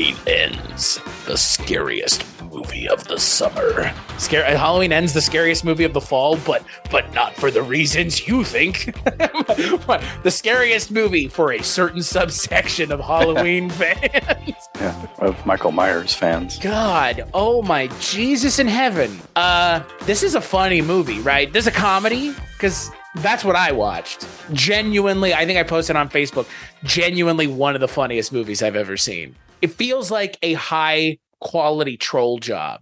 Halloween Ends, the scariest movie of the summer. Halloween Ends, the scariest movie of the fall, but not for the reasons you think. The scariest movie for a certain subsection of Halloween fans. Yeah, of Michael Myers fans. God, oh my Jesus in heaven. This is a funny movie, right? This is a comedy, because that's what I watched. Genuinely, I think I posted on Facebook, genuinely one of the funniest movies I've ever seen. It feels like a high quality troll job.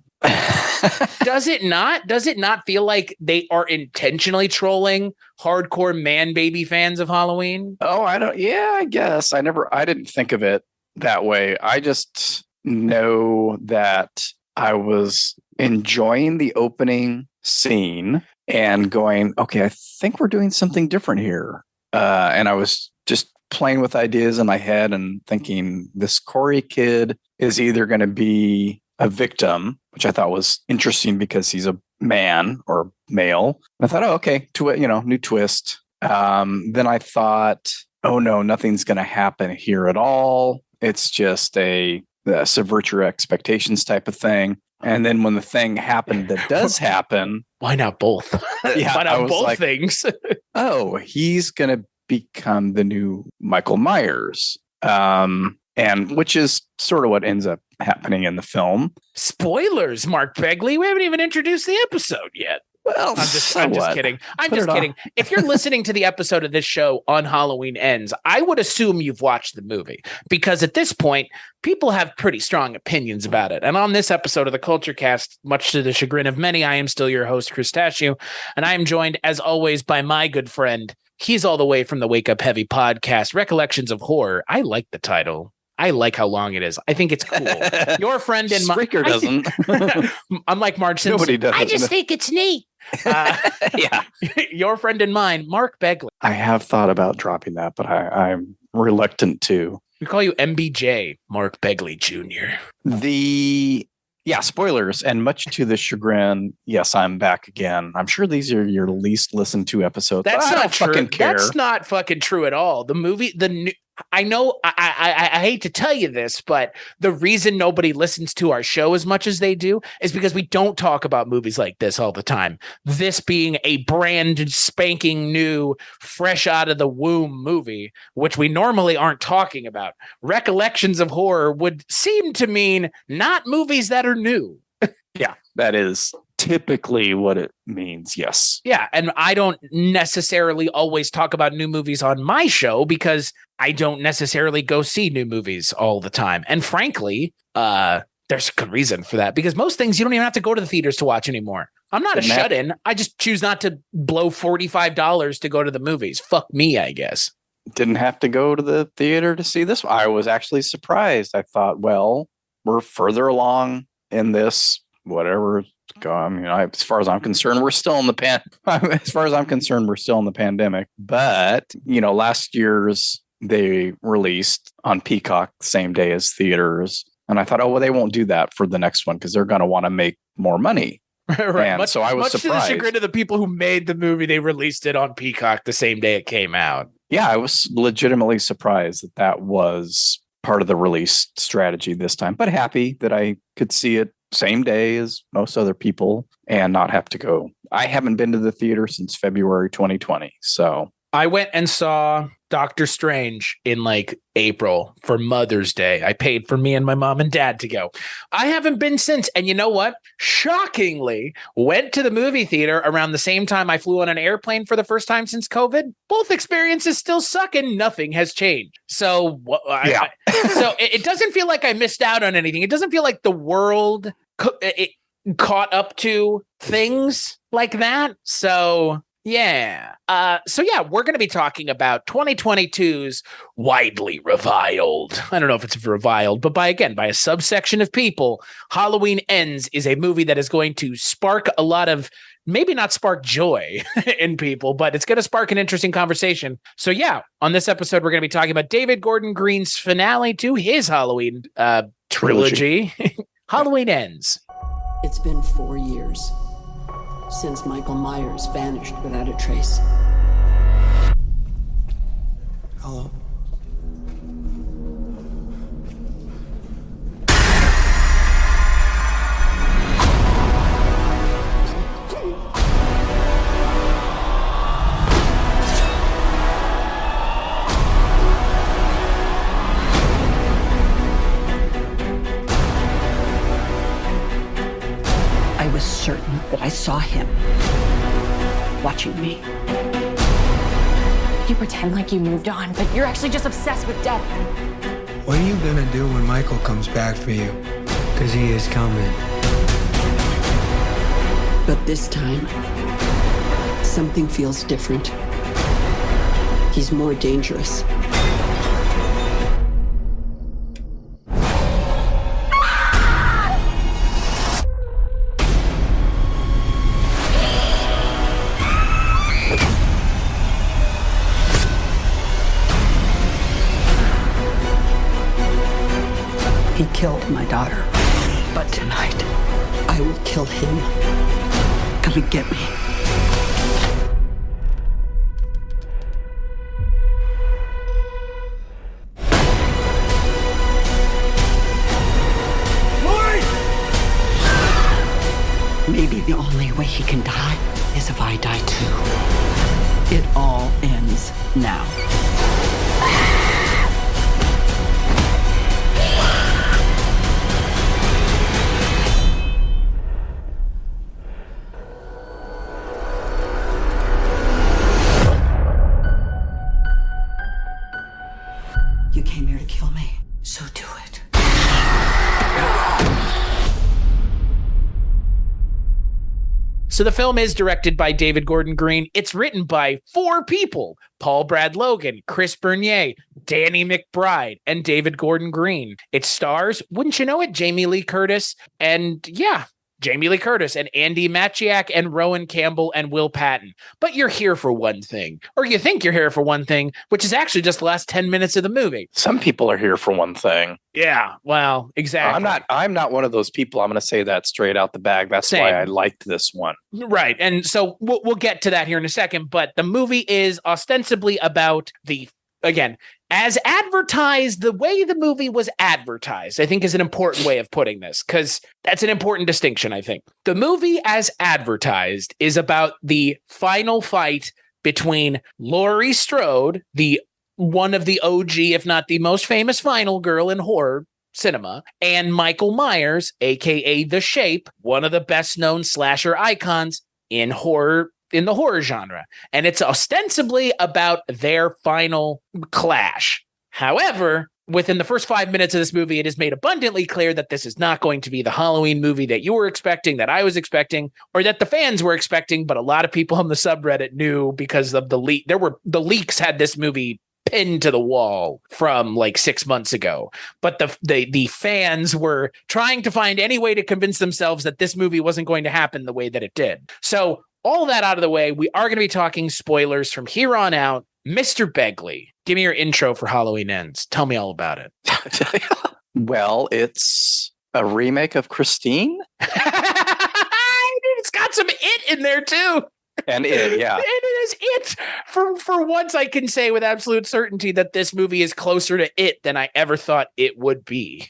Does it not? Does it not feel like they are intentionally trolling hardcore man baby fans of Halloween? Oh, I guess. I didn't think of it that way. I just know that I was enjoying the opening scene and going, okay, I think we're doing something different here. And I was just playing with ideas in my head and thinking this Corey kid is either going to be a victim, which I thought was interesting because he's a man or male. And I thought, oh, okay, new twist. Then I thought, oh no, nothing's going to happen here at all. It's just a subvert your expectations type of thing. And then when the thing happened that does happen, why not both? Yeah, why not both things? Oh, he's going to become the new Michael Myers. And which is sort of what ends up happening in the film. Spoilers, Mark Begley. We haven't even introduced the episode yet. Well, I'm just kidding. I'm just kidding. If you're listening to the episode of this show on Halloween Ends, I would assume you've watched the movie, because at this point, people have pretty strong opinions about it. And on this episode of the Kulturecast, much to the chagrin of many, I am still your host, Crustaceo, and I am joined, as always, by my good friend. He's all the way from the Wake Up Heavy podcast, Recollections of Horror. I like the title. I like how long it is. I think it's cool. Your friend and Spreaker doesn't. Unlike Marge Simpson. Nobody does. I just think it's neat. Yeah. Your friend and mine, Mark Begley. I have thought about dropping that, but I'm reluctant to. We call you MBJ, Mark Begley Jr. Spoilers. And much to the chagrin, yes, I'm back again. I'm sure these are your least listened to episodes. That's not true. Fucking care. That's not fucking true at all. The movie, I know I hate to tell you this, but the reason nobody listens to our show as much as they do is because we don't talk about movies like this all the time. This being a brand spanking new, fresh out of the womb movie, which we normally aren't talking about. Recollections of Horror would seem to mean not movies that are new. Yeah, that is typically what it means. Yes. Yeah. And I don't necessarily always talk about new movies on my show because I don't necessarily go see new movies all the time. And frankly, there's a good reason for that, because most things you don't even have to go to the theaters to watch anymore. I'm not a shut-in. I just choose not to blow $45 to go to the movies. Fuck me, I guess. Didn't have to go to the theater to see this. I was actually surprised. I thought, well, we're further along in this, whatever. I mean, as far as I'm concerned, we're still in the pandemic. But, last year's they released on Peacock the same day as theaters. And I thought, oh, well, they won't do that for the next one because they're going to want to make more money. Right. And so I was surprised. Much to the chagrin of the people who made the movie, they released it on Peacock the same day it came out. Yeah, I was legitimately surprised that was part of the release strategy this time, but happy that I could see it same day as most other people and not have to go. I haven't been to the theater since February 2020. So I went and saw Doctor Strange in April for Mother's Day. I paid for me and my mom and dad to go. I haven't been since. And you know what? Shockingly, went to the movie theater around the same time I flew on an airplane for the first time since COVID. Both experiences still suck and nothing has changed. So so it doesn't feel like I missed out on anything. It doesn't feel like the world caught up to things like that. So yeah. We're going to be talking about 2022's widely reviled. I don't know if it's reviled, but by a subsection of people, Halloween Ends is a movie that is going to spark a lot of, maybe not spark joy in people, but it's going to spark an interesting conversation. So yeah, on this episode, we're going to be talking about David Gordon Green's finale to his Halloween trilogy. Halloween Ends. It's been 4 years since Michael Myers vanished without a trace. Hello. certain that I saw him watching me. You pretend like you moved on, but you're actually just obsessed with death. What are you gonna do when Michael comes back for you? Because he is coming. But this time, something feels different. He's more dangerous. He killed my daughter. But tonight, I will kill him. Come and get me. Laurie! Maybe the only way he can die is if I die too. It all ends now. You came here to kill me, so do it. So the film is directed by David Gordon Green. It's written by 4 people: Paul Brad Logan, Chris Bernier, Danny McBride, and David Gordon Green. It stars, wouldn't you know it, Jamie Lee Curtis and Jamie Lee Curtis and Andy Machiak and Rowan Campbell and Will Patton. But you're here for one thing, or you think you're here for one thing, which is actually just the last 10 minutes of the movie. Some people are here for one thing. Yeah, well, exactly. I'm not one of those people. I'm going to say that straight out the bag. That's Same. why I liked this one. Right. And so we'll get to that here in a second. But the movie is ostensibly about again, as advertised, the way the movie was advertised, I think is an important way of putting this, because that's an important distinction, I think. The movie as advertised is about the final fight between Laurie Strode, one of the OG, if not the most famous final girl in horror cinema, and Michael Myers, aka The Shape, one of the best known slasher icons in the horror genre. And it's ostensibly about their final clash. However, within the first 5 minutes of this movie, it is made abundantly clear that this is not going to be the Halloween movie that you were expecting, that I was expecting, or that the fans were expecting, but a lot of people on the subreddit knew because of the leak. The leaks had this movie pinned to the wall from like 6 months ago, but the fans were trying to find any way to convince themselves that this movie wasn't going to happen the way that it did. So all that out of the way, we are going to be talking spoilers from here on out. Mr. Begley, give me your intro for Halloween Ends. Tell me all about it. Well, it's a remake of Christine. It's got some It in there too. And It, yeah. It is It. For once, I can say with absolute certainty that this movie is closer to It than I ever thought it would be.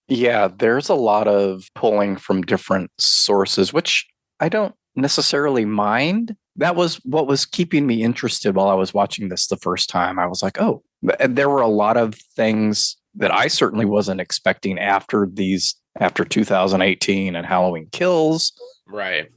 Yeah, there's a lot of pulling from different sources, which I don't necessarily mind. That was what was keeping me interested while I was watching this the first time. I was like, oh, there were a lot of things that I certainly wasn't expecting after 2018 and Halloween Kills. Right.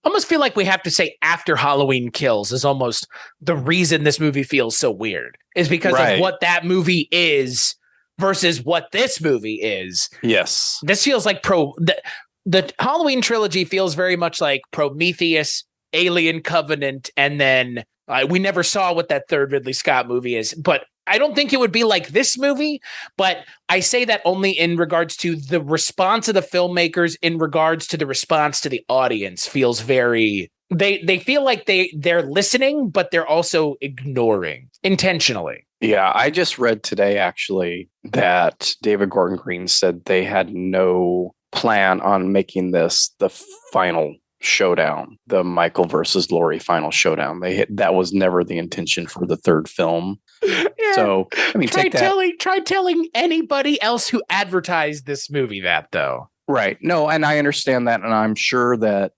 Almost feel like we have to say after Halloween Kills is almost the reason this movie feels so weird, is because of what that movie is versus what this movie is. Yes. This feels like the Halloween trilogy feels very much like Prometheus, Alien Covenant, and then we never saw what that third Ridley Scott movie is, but I don't think it would be like this movie. But I say that only in regards to the response of the filmmakers, in regards to the response to the audience feels very, they feel like they're listening, but they're also ignoring intentionally. Yeah, I just read today actually that David Gordon Green said they had no plan on making this the final showdown, the Michael versus Laurie final showdown. That was never the intention for the third film. Yeah. So I mean, try telling anybody else who advertised this movie that, though. Right. No, and I understand that, and I'm sure that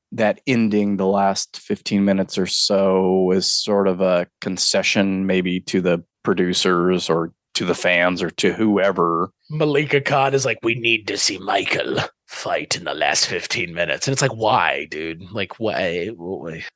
ending, the last 15 minutes or so, is sort of a concession maybe to the producers or to the fans or to whoever. Malika Khan is like, we need to see Michael. fight in the last 15 minutes. And it's like, why, dude? Like, why?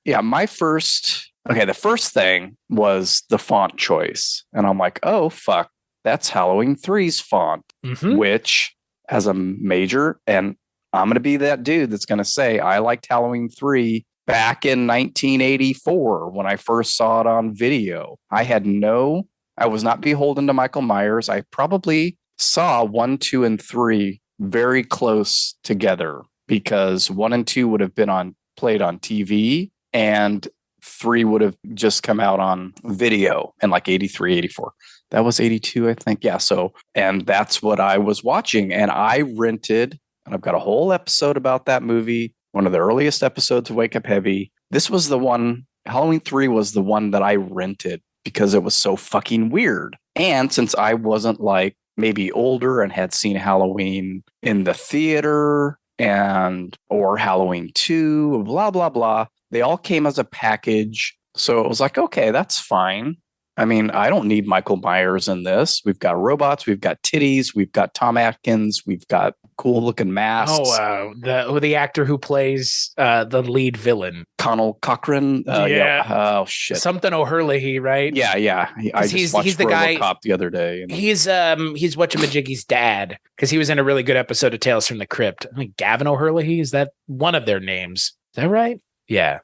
Yeah, the first thing was the font choice. And I'm like, oh, fuck, that's Halloween 3's font, which as a major, and I'm going to be that dude that's going to say, I liked Halloween 3 back in 1984 when I first saw it on video. I was not beholden to Michael Myers. I probably saw 1, 2, and 3 very close together because 1 and 2 would have been played on TV and 3 would have just come out on video in like 83, 84. That was 82, I think. Yeah. So, and that's what I was watching. And I rented, and I've got a whole episode about that movie. One of the earliest episodes of Wake Up Heavy. This was the one, Halloween 3 was the one that I rented because it was so fucking weird. And since I wasn't like maybe older and had seen Halloween in the theater or Halloween 2, blah, blah, blah, they all came as a package. So it was like, okay, that's fine. I mean, I don't need Michael Myers in this. We've got robots, we've got titties, we've got Tom Atkins, we've got cool looking masks. The actor who plays the lead villain, Connell Cochran. Oh shit, something O'Hurley, right? Yeah. I just watched the guy the other day. He's Whatchamajiggy's dad because he was in a really good episode of Tales from the Crypt. I mean, Gavin O'Hurley, is that one of their names? Is that right? Yeah,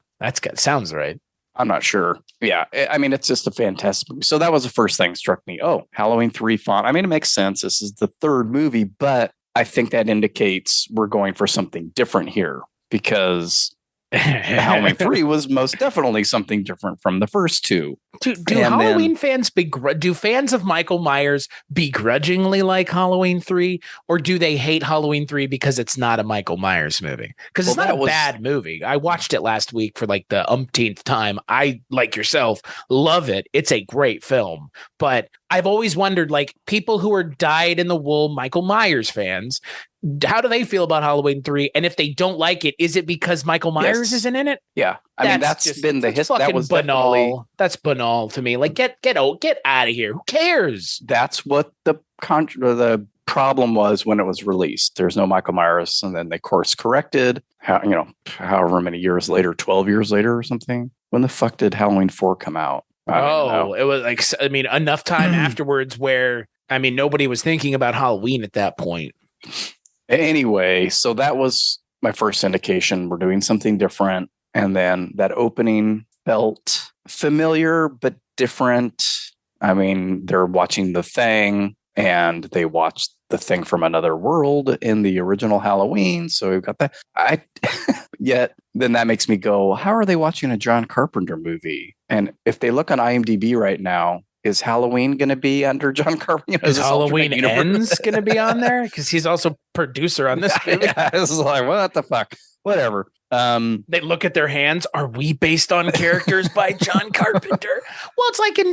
sounds right. I'm not sure. Yeah. I mean, it's just a fantastic movie. So that was the first thing struck me. Oh, Halloween 3 font. I mean, it makes sense. This is the third movie, but I think that indicates we're going for something different here because Halloween 3 was most definitely something different from the first two. Do Halloween fans do fans of Michael Myers begrudgingly like Halloween 3, or do they hate Halloween 3 because it's not a Michael Myers movie? Because it's not a bad movie. I watched it last week for like the umpteenth time. I, like yourself, love it. It's a great film. But I've always wondered, like, people who are dyed-in-the-wool Michael Myers fans, how do they feel about Halloween 3? And if they don't like it, is it because Michael Myers isn't in it? Yeah. I mean, that's been the history. That was banal. That's banal to me. Like, get out of here. Who cares? That's what the problem was when it was released. There's no Michael Myers. And then they course corrected, however many years later, 12 years later or something. When the fuck did Halloween 4 come out? It was like, I mean, enough time afterwards where, I mean, nobody was thinking about Halloween at that point. Anyway, so that was my first indication. We're doing something different. And then that opening felt familiar, but different. I mean, they're watching The Thing and they watched The Thing from Another World in the original Halloween. So we've got that. Yet then that makes me go, how are they watching a John Carpenter movie? And if they look on IMDb right now, is Halloween going to be under John Carpenter? Is Halloween Ends going to be on there? Because he's also producer on this movie. Yeah, it's like, what the fuck? Whatever. They look at their hands. Are we based on characters by John Carpenter? Well,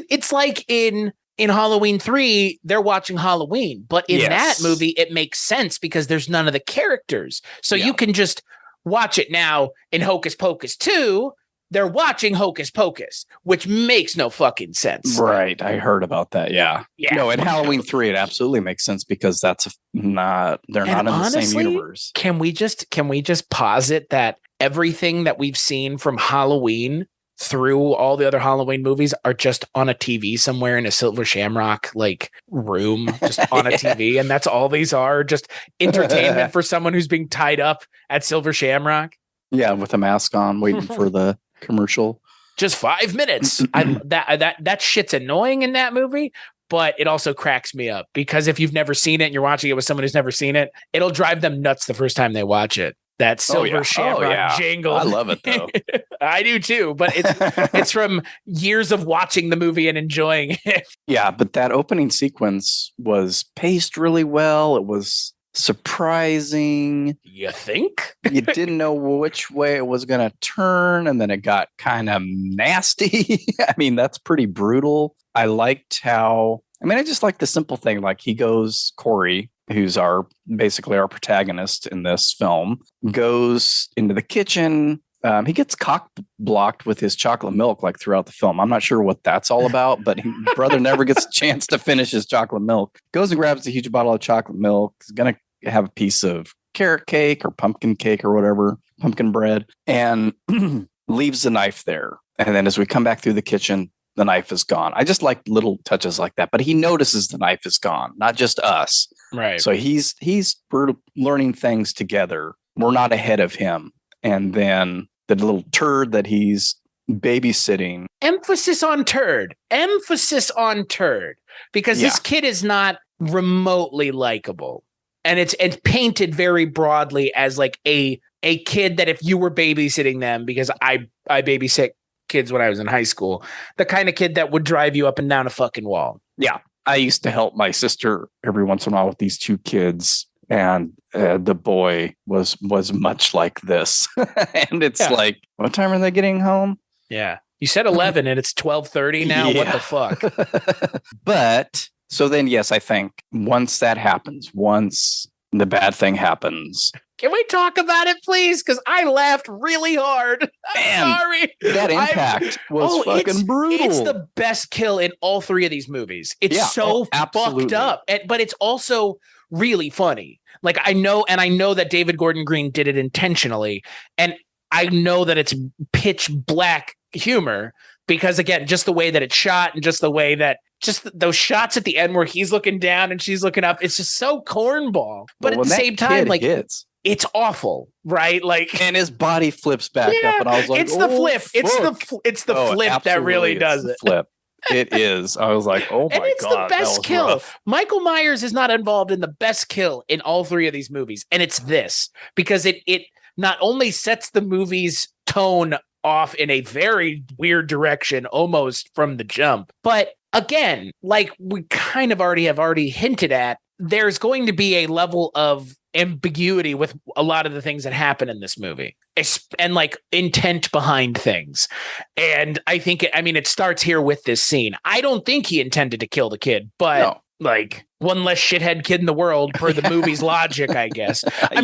it's like in Halloween 3, they're watching Halloween, but in that movie, it makes sense because there's none of the characters. So you can just watch it now. In Hocus Pocus 2, they're watching Hocus Pocus, which makes no fucking sense. Right. I heard about that. Yeah. No, in Halloween 3, it absolutely makes sense because they're not in the same universe. Can we just posit that everything that we've seen from Halloween through all the other Halloween movies are just on a TV somewhere in a Silver Shamrock like room, just on a TV. And that's all these are, just entertainment for someone who's being tied up at Silver Shamrock. Yeah. With a mask on, waiting for the commercial. Just 5 minutes. That shit's annoying in that movie, but it also cracks me up because if you've never seen it and you're watching it with someone who's never seen it, it'll drive them nuts the first time they watch it. That Silver Shamrock jingle. I love it though. I do too, but it's from years of watching the movie and enjoying it. Yeah, but that opening sequence was paced really well. It was surprising. You think? You didn't know which way it was going to turn, and then it got kind of nasty. I mean, that's pretty brutal. I just like the simple thing. Like Corey, who's basically our protagonist in this film, goes into the kitchen. He gets cock blocked with his chocolate milk like throughout the film. I'm not sure what that's all about, but brother never gets a chance to finish his chocolate milk. Goes and grabs a huge bottle of chocolate milk. He's going to have a piece of carrot cake or pumpkin cake or whatever, pumpkin bread, and leaves the knife there. And then as we come back through the kitchen, the knife is gone. I just like little touches like that. But he notices the knife is gone, not just us. Right. So we're learning things together. We're not ahead of him. And then the little turd that he's babysitting. Emphasis on turd. Because this kid is not remotely likable. And it's painted very broadly as like a kid that if you were babysitting them, because I babysit kids when I was in high school, the kind of kid that would drive you up and down a fucking wall. Yeah. I used to help my sister every once in a while with these two kids. And the boy was much like this. And it's like, what time are they getting home? Yeah. You said 11 and it's 12:30 now. Yeah. What the fuck? But so then, yes, I think once that happens, once the bad thing happens. Can we talk about it, please? Because I laughed really hard. I'm sorry. That impact was fucking brutal. It's the best kill in all three of these movies. It's fucked up. But it's also really funny. Like I know that David Gordon Green did it intentionally. And I know that it's pitch black humor because, again, just the way that it's shot and just the way that those shots at the end where he's looking down and she's looking up, it's just so cornball. But at the same time, like it's awful, right? Like, and his body flips back up, and I was like, it's the flip. It's the flip that really does it. Flip. It is. I was like, oh my God. And it's the best kill. Rough. Michael Myers is not involved in the best kill in all three of these movies. And it's this because it not only sets the movie's tone off in a very weird direction, almost from the jump, but again, like we kind of already hinted at, there's going to be a level of ambiguity with a lot of the things that happen in this movie and like intent behind things. And I think, it starts here with this scene. I don't think he intended to kill the kid, but like one less shithead kid in the world per the movie's logic, I guess. In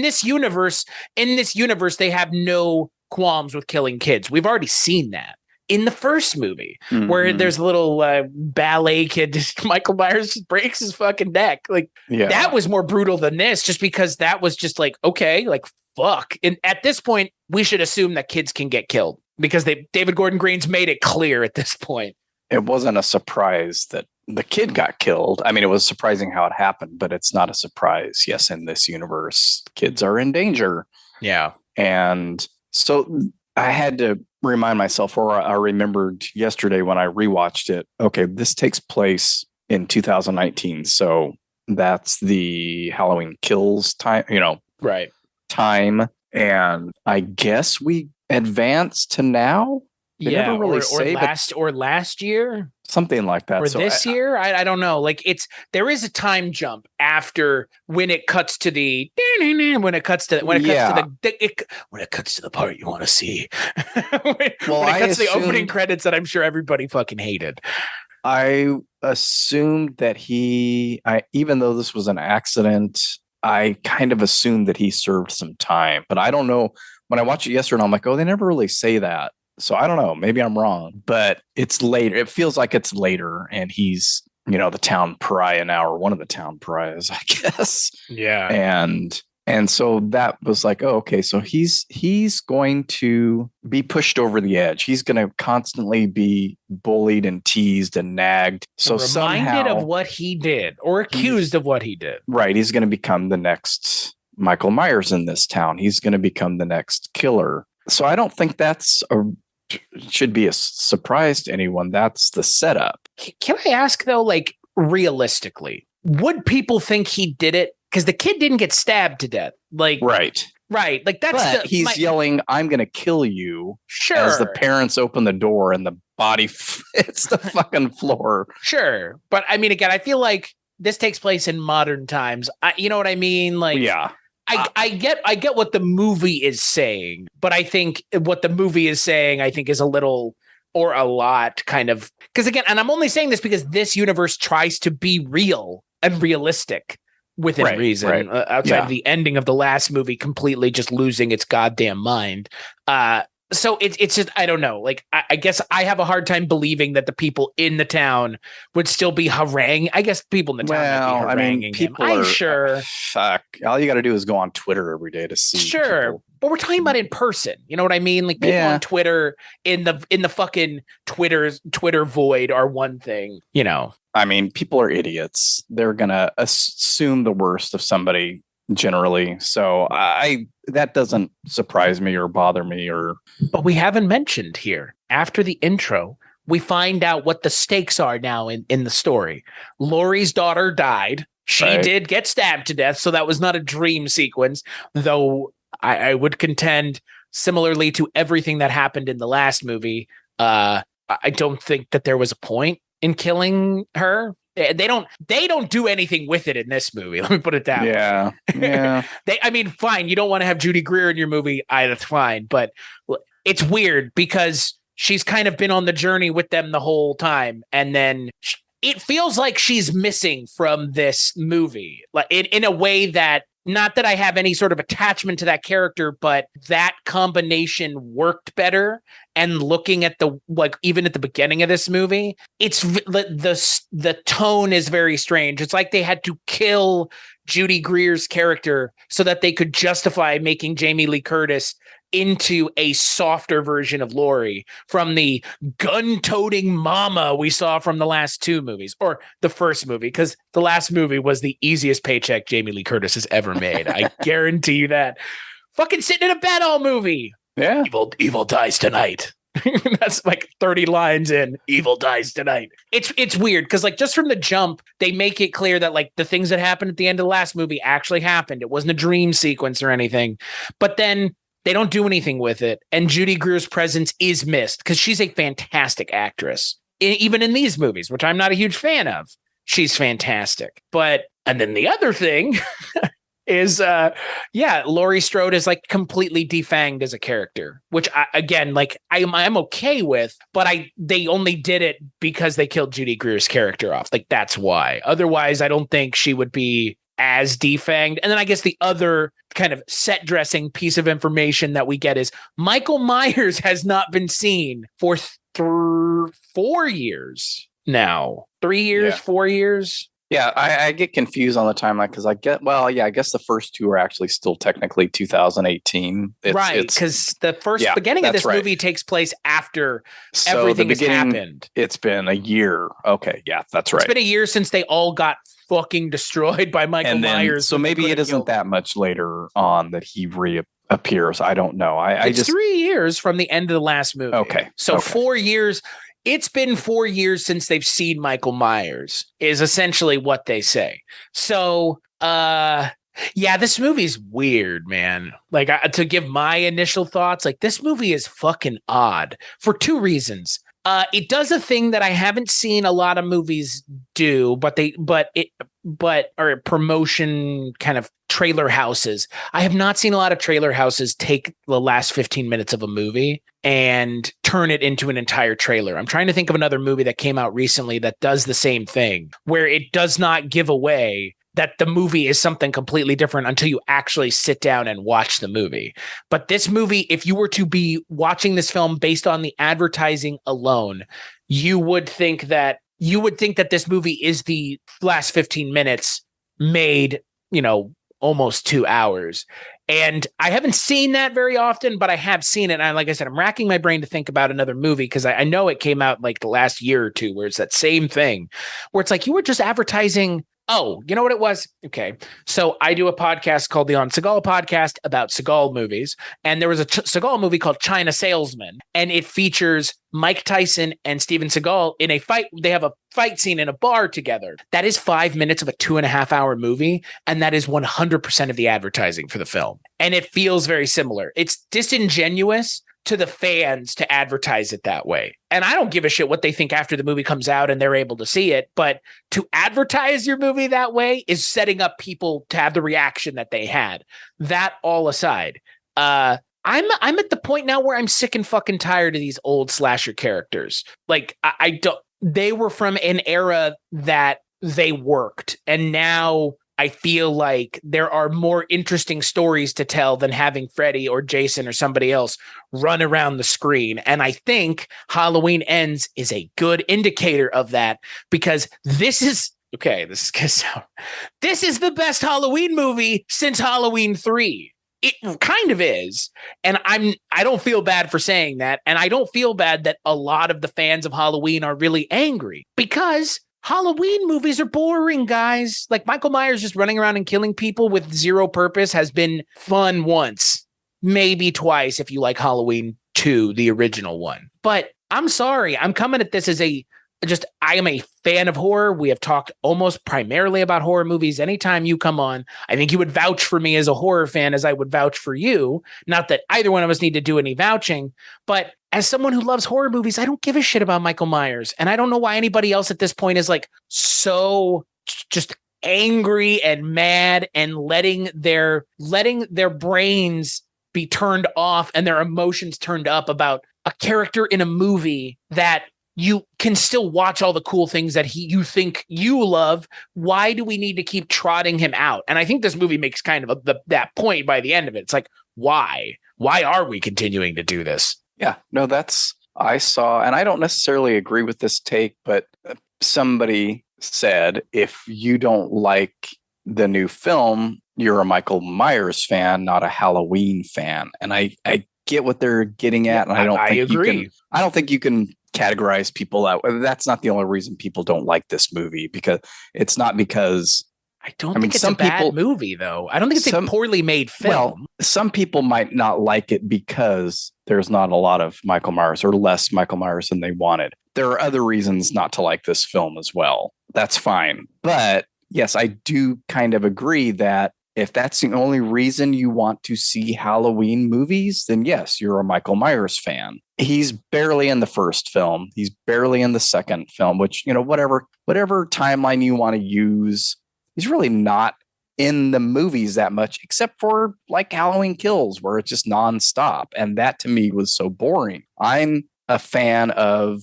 this universe, they have no qualms with killing kids. We've already seen that. In the first movie, where there's a little ballet kid, Michael Myers just breaks his fucking neck. Like that was more brutal than this, just because that was just like, okay, like fuck. And at this point, we should assume that kids can get killed because David Gordon Green's made it clear at this point. It wasn't a surprise that the kid got killed. I mean, it was surprising how it happened, but it's not a surprise. Yes, in this universe, kids are in danger. Yeah. And so I had to remind myself, or I remembered yesterday when I rewatched it. Okay, this takes place in 2019. So that's the Halloween Kills time, right. Time. And I guess we advanced to now. They never really say, or last year, something like that. Or this year, I don't know. Like there is a time jump after when it cuts to the part you want to see. when it cuts to the opening credits that I'm sure everybody fucking hated. I assumed that even though this was an accident, I kind of assumed that he served some time, but I don't know. When I watched it yesterday, I'm like, oh, they never really say that. So I don't know. Maybe I'm wrong, but it's later. It feels like it's later, and he's, the town pariah now, or one of the town pariahs, I guess. Yeah. And so that was like, oh, okay. So he's going to be pushed over the edge. He's going to constantly be bullied and teased and nagged. So reminded of what he did, or accused of what he did. Right. He's going to become the next Michael Myers in this town. He's going to become the next killer. So I don't think should be a surprise to anyone. That's the setup. Can I ask though, like realistically, would people think he did it? Because the kid didn't get stabbed to death. Like right. Like that's he's yelling, "I'm going to kill you!" Sure. As the parents open the door and the body hits the fucking floor. Sure, but again, I feel like this takes place in modern times. You know what I mean? Like, yeah. I get what the movie is saying, but I think what the movie is saying, I think, is a little or a lot kind of, because again, and I'm only saying this because this universe tries to be real and realistic within reason, outside of the ending of the last movie completely just losing its goddamn mind. So it's just, I don't know. Like, I guess I have a hard time believing that the people in the town would still be haranguing. I guess people in the town might be haranguing him. I'm sure. Fuck. All you got to do is go on Twitter every day to see. Sure. People. But we're talking about in person. You know what I mean? Like, people on Twitter in the fucking Twitter void are one thing, you know. I mean, people are idiots. They're going to assume the worst of somebody generally. So that doesn't surprise me or bother me But we haven't mentioned here, after the intro, we find out what the stakes are now in the story. Laurie's daughter died. She did get stabbed to death, so that was not a dream sequence, though I would contend, similarly to everything that happened in the last movie, I don't think that there was a point in killing her. They don't do anything with it in this movie. Let me put it that way. Yeah. I mean, fine. You don't want to have Judy Greer in your movie. That's fine. But it's weird because she's kind of been on the journey with them the whole time. And then it feels like she's missing from this movie, like in a way that, not that I have any sort of attachment to that character, but that combination worked better. And looking at even at the beginning of this movie, it's the tone is very strange. It's like they had to kill Judy Greer's character so that they could justify making Jamie Lee Curtis into a softer version of Laurie from the gun-toting mama we saw from the last two movies, or the first movie, because the last movie was the easiest paycheck Jamie Lee Curtis has ever made. I guarantee you that. Fucking sitting in a bed all movie. Yeah. Evil dies tonight. That's like 30 lines in. Evil dies tonight. It's weird because, like, just from the jump, they make it clear that, like, the things that happened at the end of the last movie actually happened. It wasn't a dream sequence or anything. But then they don't do anything with it. And Judy Greer's presence is missed because she's a fantastic actress. Even in these movies, which I'm not a huge fan of, she's fantastic. And then the other thing is, Laurie Strode is like completely defanged as a character, which I'm okay with, but they only did it because they killed Judy Greer's character off. Like, that's why. Otherwise, I don't think she would be as defanged. And then I guess the other kind of set dressing piece of information that we get is Michael Myers has not been seen for 4 years now. 3 years, 4 years. Yeah, I get confused on the timeline because I guess the first two are actually still technically 2018. Right, because the beginning of this movie takes place after everything has happened. It's been a year. Okay, yeah, that's right. It's been a year since they all got fucking destroyed by Michael Myers. So maybe it isn't that much later on that he reappears. I don't know. It's 3 years from the end of the last movie. Okay. So 4 years. It's been 4 years since they've seen Michael Myers, is essentially what they say. So, this movie's weird, man. Like, to give my initial thoughts, like, this movie is fucking odd for two reasons. It does a thing that I haven't seen a lot of movies do, but promotion kind of trailer houses. I have not seen a lot of trailer houses take the last 15 minutes of a movie and turn it into an entire trailer. I'm trying to think of another movie that came out recently that does the same thing, where it does not give away that the movie is something completely different until you actually sit down and watch the movie. But this movie, if you were to be watching this film based on the advertising alone, you would think that this movie is the last 15 minutes made, almost 2 hours. And I haven't seen that very often, but I have seen it. And like I said, I'm racking my brain to think about another movie because I know it came out like the last year or two where it's that same thing where it's like you were just advertising. Oh, you know what it was? Okay. So I do a podcast called the On Seagal Podcast about Seagal movies. And there was a Seagal movie called China Salesman. And it features Mike Tyson and Steven Seagal in a fight. They have a fight scene in a bar together. That is 5 minutes of a 2.5 hour movie. And that is 100% of the advertising for the film. And it feels very similar. It's disingenuous to the fans to advertise it that way. And I don't give a shit what they think after the movie comes out and they're able to see it, but to advertise your movie that way is setting up people to have the reaction that they had. That all aside, I'm at the point now where I'm sick and fucking tired of these old slasher characters. Like, they were from an era that they worked, and now I feel like there are more interesting stories to tell than having Freddy or Jason or somebody else run around the screen. And I think Halloween Ends is a good indicator of that, because this is the best Halloween movie since Halloween 3. It kind of is. And I don't feel bad for saying that. And I don't feel bad that a lot of the fans of Halloween are really angry, because Halloween movies are boring, guys. Like, Michael Myers just running around and killing people with zero purpose has been fun once, maybe twice if you like Halloween 2, the original one. But I'm sorry, I'm coming at this as I am a fan of horror. We have talked almost primarily about horror movies. Anytime you come on, I think you would vouch for me as a horror fan as I would vouch for you. Not that either one of us need to do any vouching, but as someone who loves horror movies, I don't give a shit about Michael Myers. And I don't know why anybody else at this point is like so just angry and mad and letting their brains be turned off and their emotions turned up about a character in a movie that you can still watch all the cool things that you think you love. Why do we need to keep trotting him out? And I think this movie makes kind of that point by the end of it. It's like, why? Why are we continuing to do this? Yeah, no, I saw, and I don't necessarily agree with this take, but somebody said, if you don't like the new film, you're a Michael Myers fan, not a Halloween fan. And I get what they're getting at. And I agree. I don't think you can categorize people out. That's not the only reason people don't like this movie, because it's not because I think it's a bad movie, though. I don't think it's a poorly made film. Well, some people might not like it because there's not a lot of Michael Myers, or less Michael Myers than they wanted. There are other reasons not to like this film as well. That's fine. But yes, I do kind of agree that if that's the only reason you want to see Halloween movies, then yes, you're a Michael Myers fan. He's barely in the first film. He's barely in the second film, which, whatever timeline you want to use, he's really not in the movies that much, except for like Halloween Kills, where it's just nonstop. And that to me was so boring. I'm a fan of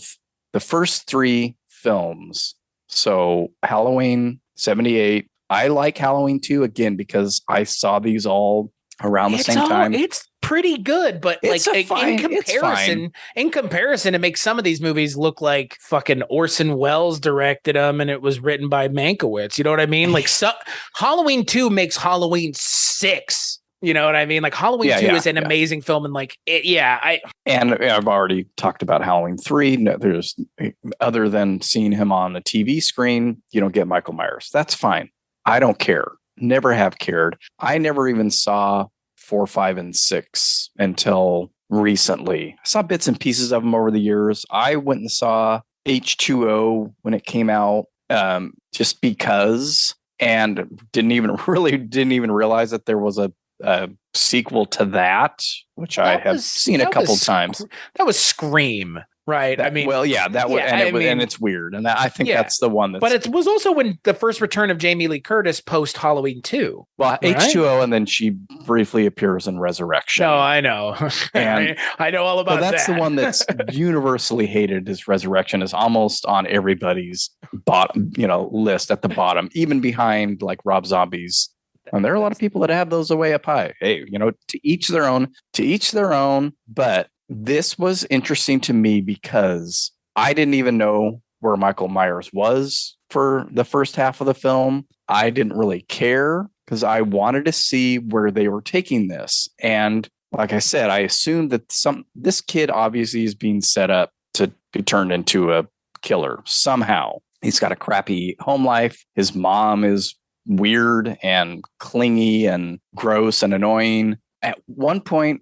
the first 3 films. So Halloween 78. I like Halloween 2 again because I saw these all around the same time. It's pretty good, but in comparison, it makes some of these movies look like fucking Orson Welles directed them and it was written by Mankiewicz. You know what I mean? Like, Halloween 2 makes Halloween 6. You know what I mean? Like, Halloween 2 is an amazing film, and I've already talked about Halloween 3. No, there's, other than seeing him on the TV screen, you don't get Michael Myers. That's fine. I don't care. Never have cared. I never even saw 4, 5, and 6 until recently. I saw bits and pieces of them over the years. I went and saw H2O when it came out, just because, and didn't even realize that there was a sequel to that, which I have seen a couple times. That was Scream. Right. I mean, well, yeah, that was, and it's weird. And I think that's the one but it was also when the first return of Jamie Lee Curtis post Halloween 2. Well, right? H2O, and then she briefly appears in Resurrection. No, I know. And I know all about that. That's the one that's universally hated. Is Resurrection is almost on everybody's bottom, list at the bottom, even behind like Rob Zombie's. And there are a lot of people that have those way up high. Hey, to each their own, but this was interesting to me because I didn't even know where Michael Myers was for the first half of the film. I didn't really care because I wanted to see where they were taking this. And like I said, I assumed that this kid obviously is being set up to be turned into a killer somehow. He's got a crappy home life. His mom is weird and clingy and gross and annoying. At one point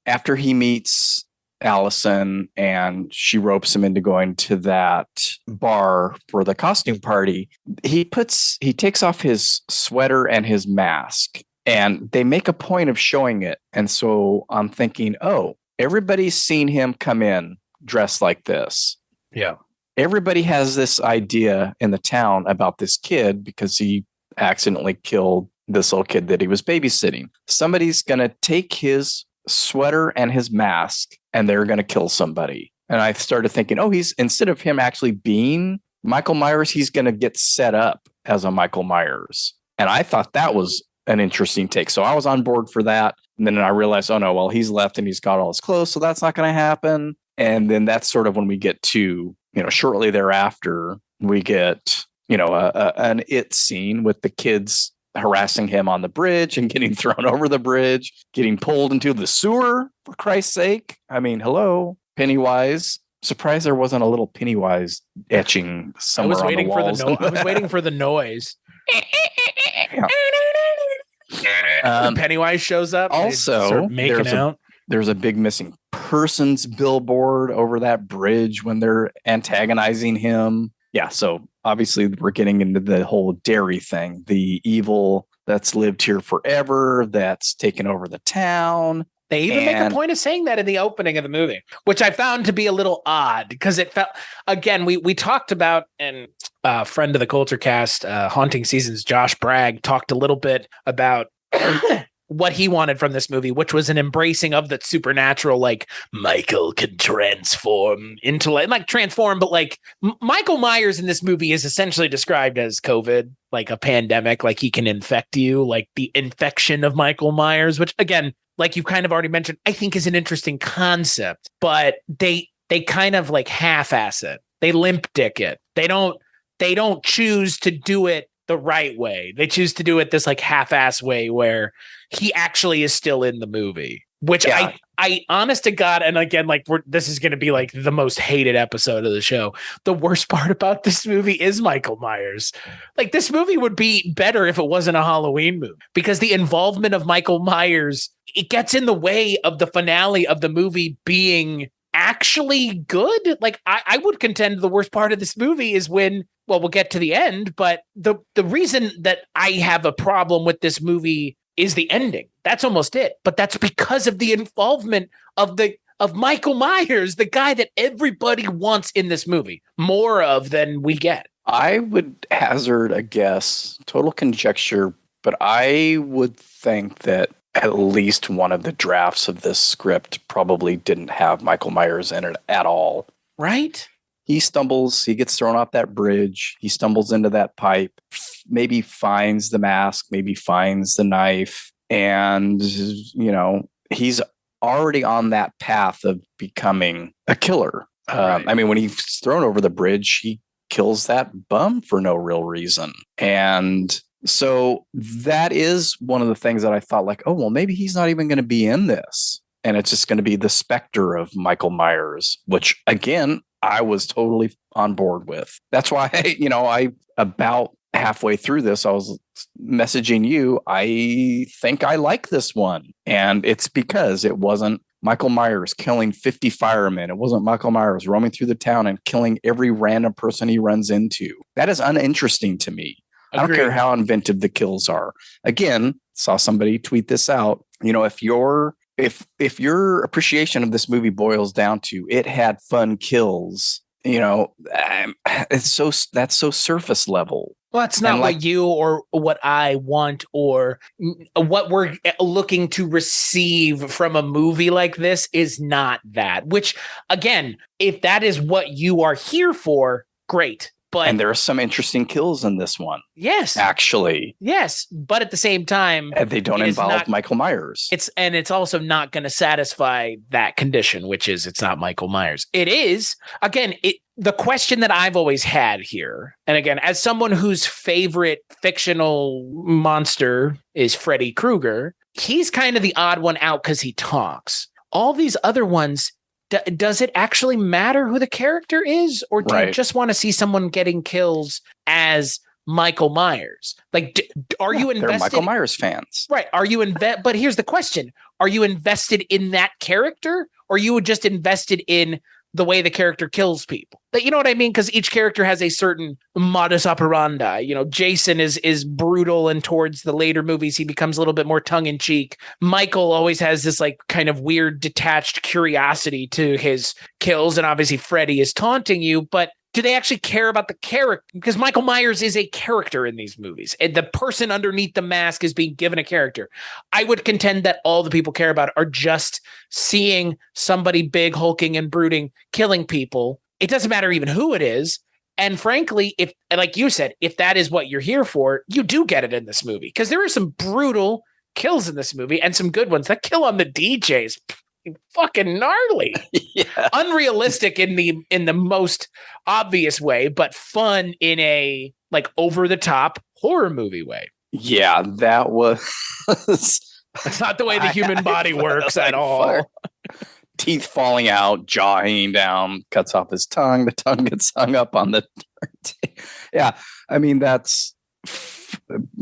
after he meets Allison and she ropes him into going to that bar for the costume party, he takes off his sweater and his mask, and they make a point of showing it. And so I'm thinking, oh, everybody's seen him come in dressed like this. Yeah. Everybody has this idea in the town about this kid because he accidentally killed this little kid that he was babysitting. Somebody's going to take his sweater and his mask and they're going to kill somebody. And I started thinking, he's, instead of him actually being Michael Myers, he's going to get set up as a Michael Myers. And I thought that was an interesting take. So I was on board for that. And then I realized, oh no, well, he's left and he's got all his clothes, so that's not going to happen. And then that's sort of when we get to, shortly thereafter, we get, an it scene with the kids harassing him on the bridge and getting thrown over the bridge, getting pulled into the sewer, for Christ's sake. I mean, hello, Pennywise. Surprised there wasn't a little Pennywise etching somewhere on the walls. I was waiting for the noise. Pennywise shows up. Also, there's a big missing persons billboard over that bridge when they're antagonizing him. Yeah, so obviously we're getting into the whole dairy thing, the evil that's lived here forever, that's taken over the town. They even make a point of saying that in the opening of the movie, which I found to be a little odd because it felt, again, we talked about, and a friend of the Kulturecast, Haunting Seasons, Josh Bragg, talked a little bit about what he wanted from this movie, which was an embracing of the supernatural, like Michael can transform into transform, but Michael Myers in this movie is essentially described as COVID, like a pandemic, like he can infect you, like the infection of Michael Myers, which again, like you've kind of already mentioned, I think is an interesting concept, but they kind of half-ass it. They limp dick it. They don't choose to do it the right way. They choose to do it this half-ass way where he actually is still in the movie, which I honest to God, and again, this is going to be the most hated episode of the show. The worst part about this movie is Michael Myers. This movie would be better if it wasn't a Halloween movie, because the involvement of Michael Myers, it gets in the way of the finale of the movie being actually good. I would contend the worst part of this movie is when, well, we'll get to the end, but the reason that I have a problem with this movie is the ending. That's almost it. But that's because of the involvement of Michael Myers, the guy that everybody wants in this movie, more of than we get. I would hazard a guess, total conjecture, but I would think that at least one of the drafts of this script probably didn't have Michael Myers in it at all. Right? He stumbles, he gets thrown off that bridge, he stumbles into that pipe, maybe finds the mask, maybe finds the knife, and, he's already on that path of becoming a killer. Right. I mean, when he's thrown over the bridge, he kills that bum for no real reason. And so that is one of the things that I thought oh, well, maybe he's not even going to be in this. And it's just going to be the specter of Michael Myers, which again, I was totally on board with. That's why, I about halfway through this, I was messaging you, I think I like this one. And it's because it wasn't Michael Myers killing 50 firemen. It wasn't Michael Myers roaming through the town and killing every random person he runs into. That is uninteresting to me. Agreed. I don't care how inventive the kills are. Again, saw somebody tweet this out. If your appreciation of this movie boils down to it had fun kills, that's so surface level. Well, that's not what you or what I want or what we're looking to receive from a movie like this is not that, which again, if that is what you are here for, great. And there are some interesting kills in this one. Yes. Actually. Yes. But at the same time, and they don't involve Michael Myers. It's also not going to satisfy that condition, which is it's not Michael Myers. It is, again, the question that I've always had here, and again, as someone whose favorite fictional monster is Freddy Krueger, he's kind of the odd one out because he talks. All these other ones, does it actually matter who the character is, or do you just want to see someone getting kills as Michael Myers? Are you invested? They're Michael Myers fans, right? Are you But here's the question: are you invested in that character, or are you just invested in the way the character kills people? You know what I mean? Because each character has a certain modus operandi. Jason is brutal, and towards the later movies, he becomes a little bit more tongue in cheek. Michael always has this kind of weird detached curiosity to his kills. And obviously Freddy is taunting you, but do they actually care about the character? Because Michael Myers is a character in these movies, and the person underneath the mask is being given a character. I would contend that all the people care about are just seeing somebody big, hulking, and brooding, killing people. It doesn't matter even who it is. And frankly, if, like you said, if that is what you're here for, you do get it in this movie, because there are some brutal kills in this movie and some good ones. That kill on the DJ is fucking gnarly. Yeah. Unrealistic in the most obvious way, but fun in a like over the top horror movie way. Yeah, that was That's not the way the human body works at all. Teeth falling out, jaw hanging down, cuts off his tongue. The tongue gets hung up on the. Yeah, I mean that's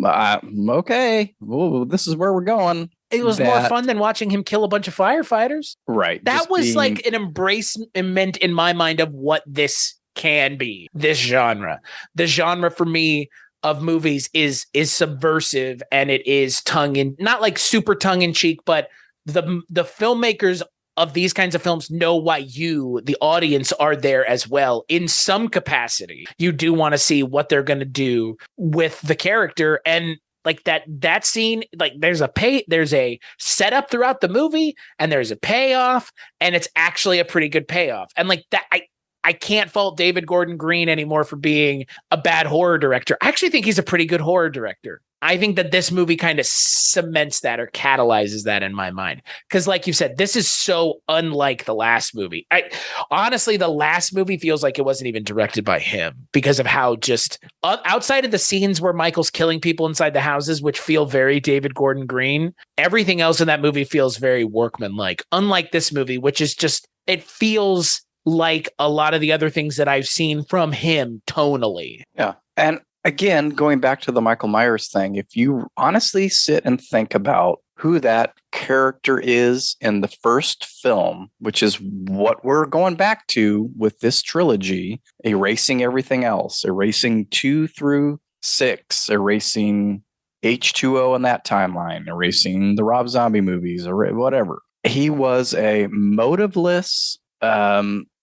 okay. Ooh, this is where we're going. It was more fun than watching him kill a bunch of firefighters. Right. That was like an embracement in my mind of what this can be. This genre. The genre for me of movies is subversive, and it is not like super tongue in cheek, but the filmmakers of these kinds of films know why you, the audience, are there as well in some capacity. You do want to see what they're going to do with the character, and like that scene, like there's a setup throughout the movie, and there's a payoff, and it's actually a pretty good payoff. And like that, I can't fault David Gordon Green anymore for being a bad horror director. I actually think he's a pretty good horror director. I think that this movie kind of cements that or catalyzes that in my mind. Because like you said, this is so unlike the last movie. Honestly, the last movie feels like it wasn't even directed by him because of how just outside of the scenes where Michael's killing people inside the houses, which feel very David Gordon Green, everything else in that movie feels very workmanlike. Unlike this movie, which is just, it feels like a lot of the other things that I've seen from him tonally. Yeah. And again, going back to the Michael Myers thing, if you honestly sit and think about who that character is in the first film, which is what we're going back to with this trilogy, erasing everything else, erasing 2 through 6, erasing H2O in that timeline, erasing the Rob Zombie movies or whatever. He was a motiveless,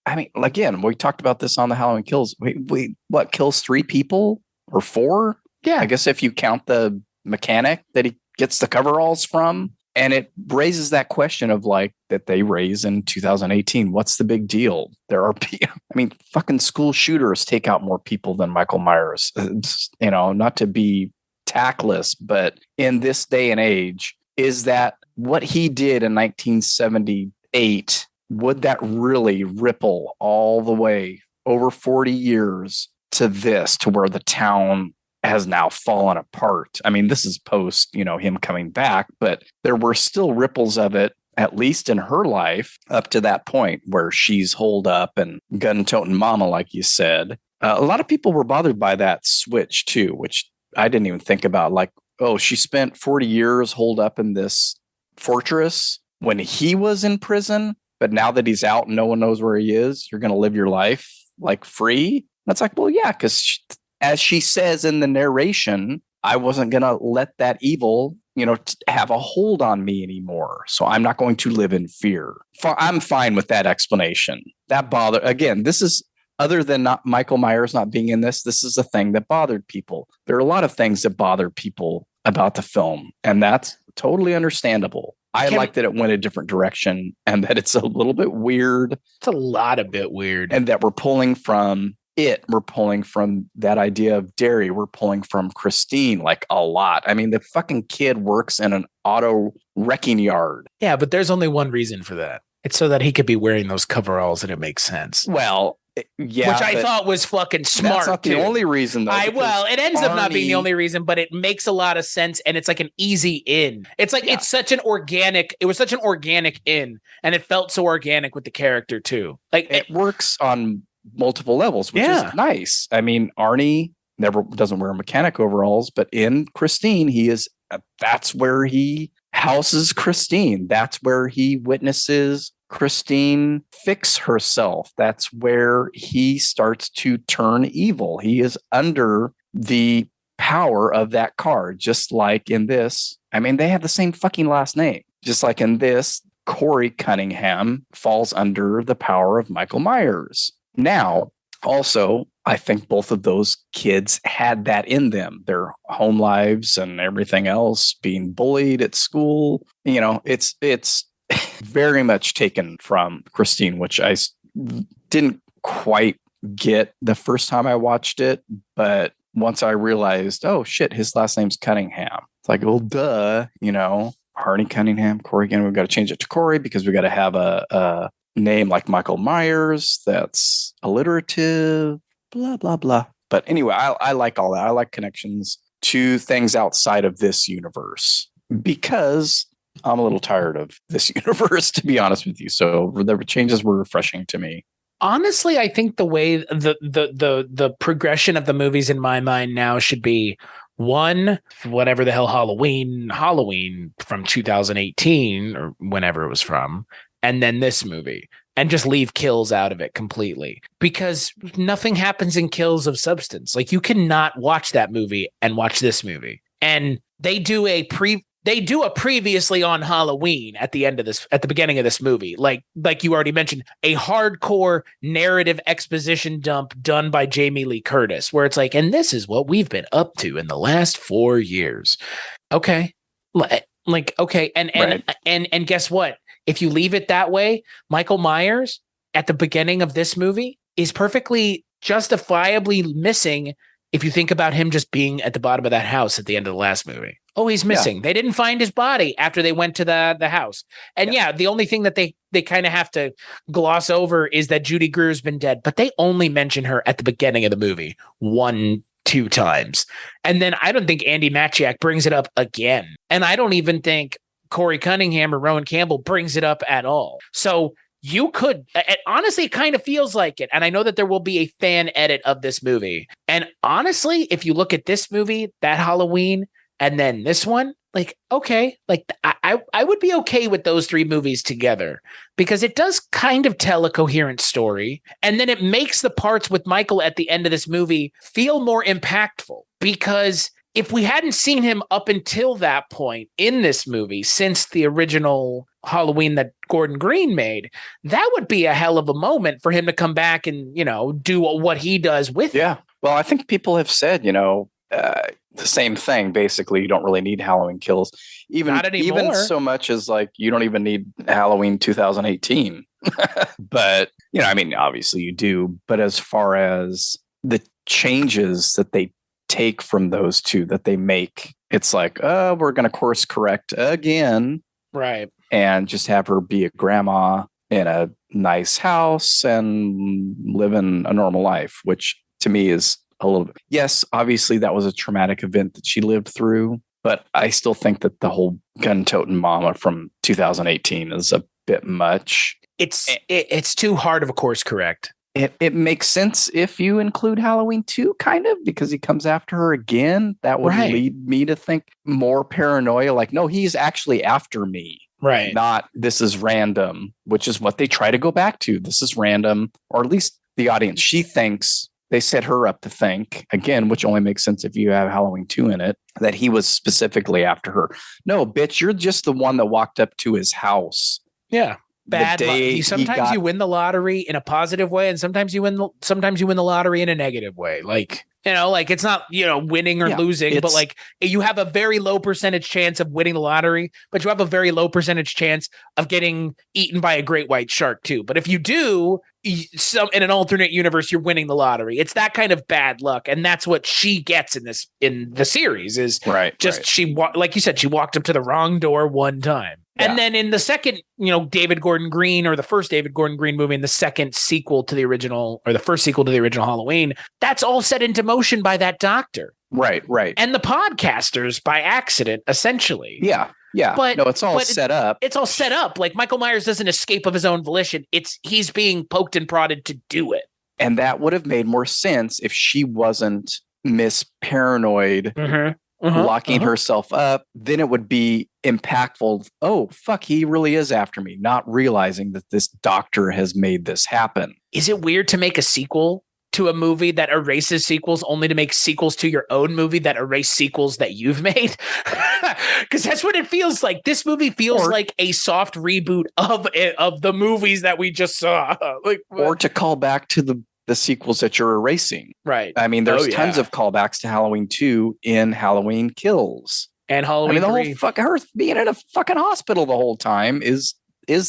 I mean, again, we talked about this on the Halloween Kills. Wait, what, kills 3 people or 4? Yeah. I guess if you count the mechanic that he gets the coveralls from. And it raises that question of like that they raise in 2018. What's the big deal? There are, I mean, fucking school shooters take out more people than Michael Myers. You know, not to be tactless, but in this day and age, is that what he did in 1978? Would that really ripple all the way over 40 years to this, to where the town has now fallen apart? I mean, this is post, him coming back, but there were still ripples of it, at least in her life, up to that point where she's holed up and gun-toting mama, like you said. A lot of people were bothered by that switch too, which I didn't even think about. Like, oh, she spent 40 years holed up in this fortress when he was in prison. But now that he's out and no one knows where he is, you're going to live your life like free. That's like, well, yeah, because as she says in the narration, I wasn't going to let that evil, have a hold on me anymore. So I'm not going to live in fear. I'm fine with that explanation. That again, this is other than not Michael Myers not being in this. This is a thing that bothered people. There are a lot of things that bother people about the film, and that's totally understandable. I like that it went a different direction and that it's a little bit weird. It's a lot of bit weird. And that we're pulling from it. We're pulling from that idea of Derry. We're pulling from Christine like a lot. I mean, the fucking kid works in an auto wrecking yard. Yeah, but there's only one reason for that. It's so that he could be wearing those coveralls and it makes sense. Well, yeah. Which I thought was fucking smart. That's not the only reason, though. It ends up not being the only reason, but it makes a lot of sense, and it's like an easy in. It's like it was such an organic in, and it felt so organic with the character too. Like it works on multiple levels, which is nice. I mean, Arnie never doesn't wear mechanic overalls, but in Christine, he is. That's where he houses Christine. That's where he witnesses Christine fix herself. That's where he starts to turn evil. He is under the power of that car, just like in this. I mean, they have the same fucking last name. Just like in this, Corey Cunningham falls under the power of Michael Myers. Now, also, I think both of those kids had that in them. Their home lives and everything else, being bullied at school. It's very much taken from Christine, which I didn't quite get the first time I watched it, but once I realized, oh shit, his last name's Cunningham. It's like, well, duh, Harney Cunningham, Corey again. We've got to change it to Corey because we got to have a name like Michael Myers that's alliterative, blah, blah, blah. But anyway, I like all that. I like connections to things outside of this universe because I'm a little tired of this universe, to be honest with you. So the changes were refreshing to me. Honestly, I think the way the progression of the movies in my mind now should be one, whatever the hell Halloween from 2018 or whenever it was from, and then this movie, and just leave Kills out of it completely because nothing happens in Kills of substance. Like you cannot watch that movie and watch this movie, and they do a previously on Halloween at the beginning of this movie. Like you already mentioned, a hardcore narrative exposition dump done by Jamie Lee Curtis, where it's like, and this is what we've been up to in the last 4 years. Okay. Okay. And guess what? If you leave it that way, Michael Myers at the beginning of this movie is perfectly justifiably missing if you think about him just being at the bottom of that house at the end of the last movie. Oh, he's missing. Yeah. They didn't find his body after they went to the house. And the only thing that they kind of have to gloss over is that Judy Greer's been dead, but they only mention her at the beginning of the movie 1-2 times. And then I don't think Andy Machiak brings it up again. And I don't even think Corey Cunningham or Rowan Campbell brings it up at all. So you could, honestly, it kind of feels like it. And I know that there will be a fan edit of this movie. And honestly, if you look at this movie, that Halloween, and then this one, like, okay, like I would be okay with those three movies together because it does kind of tell a coherent story. And then it makes the parts with Michael at the end of this movie feel more impactful because if we hadn't seen him up until that point in this movie, since the original Halloween that Gordon Green made, that would be a hell of a moment for him to come back and, do what he does with it. Yeah. Well, I think people have said, the same thing. Basically, you don't really need Halloween Kills, even so much as like you don't even need Halloween 2018. But obviously you do. But as far as the changes that they take from those two that they make, it's like, we're going to course correct again, right? And just have her be a grandma in a nice house and living a normal life, which to me is a little bit. Yes, obviously that was a traumatic event that she lived through, but I still think that the whole gun-toting mama from 2018 is a bit much. It's too hard of a course correct. It makes sense if you include Halloween 2, kind of, because he comes after her again. That would lead me to think more paranoia, like, no, he's actually after me. Right. Not this is random, which is what they try to go back to. This is random, or at least the audience. She thinks they set her up to think, again, which only makes sense if you have Halloween 2 in it, that he was specifically after her. No, bitch, you're just the one that walked up to his house. Yeah. Bad luck. Sometimes you win the lottery in a positive way, and sometimes you win the lottery in a negative way. Like, it's not, winning or losing, but like you have a very low percentage chance of winning the lottery, but you have a very low percentage chance of getting eaten by a great white shark too. But if you do, in an alternate universe, you're winning the lottery. It's that kind of bad luck, and that's what she gets in the series. Is she, like you said, she walked up to the wrong door one time. Yeah. And then in the second, David Gordon Green, or the first David Gordon Green movie, and the second sequel to the original, or the first sequel to the original Halloween, that's all set into motion by that doctor. Right. And the podcasters by accident, essentially. Yeah. But it's all set up. It's all set up. Like Michael Myers doesn't escape of his own volition. He's being poked and prodded to do it. And that would have made more sense if she wasn't Miss Paranoid. Locking herself up, then it would be impactful. Oh, fuck, he really is after me, not realizing that this doctor has made this happen. Is it weird to make a sequel to a movie that erases sequels only to make sequels to your own movie that erase sequels that you've made? Because that's what it feels like. This movie feels like a soft reboot of the movies that we just saw. Or to call back to the sequels that you're erasing. Right. I mean, there's tons of callbacks to Halloween 2 in Halloween Kills. And Halloween 3. The whole fucking her being in a fucking hospital the whole time is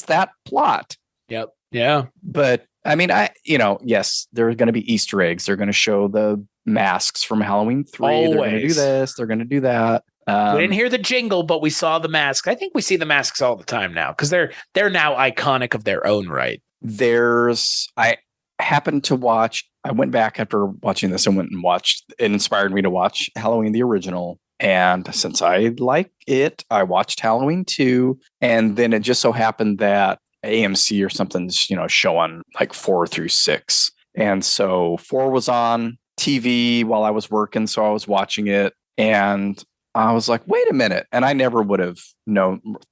that plot. Yep. Yeah. But I mean, yes, there are going to be Easter eggs. They're going to show the masks from Halloween 3. Always. They're going to do this. They're going to do that. We didn't hear the jingle, but we saw the masks. I think we see the masks all the time now because they're now iconic of their own right. I happened to watch. I went back after watching this and went and watched. It inspired me to watch Halloween the original. And since I like it, I watched Halloween 2. And then it just so happened that AMC or something's, showing like 4 through 6. And so 4 was on TV while I was working. So I was watching it and I was like, wait a minute. And I never would have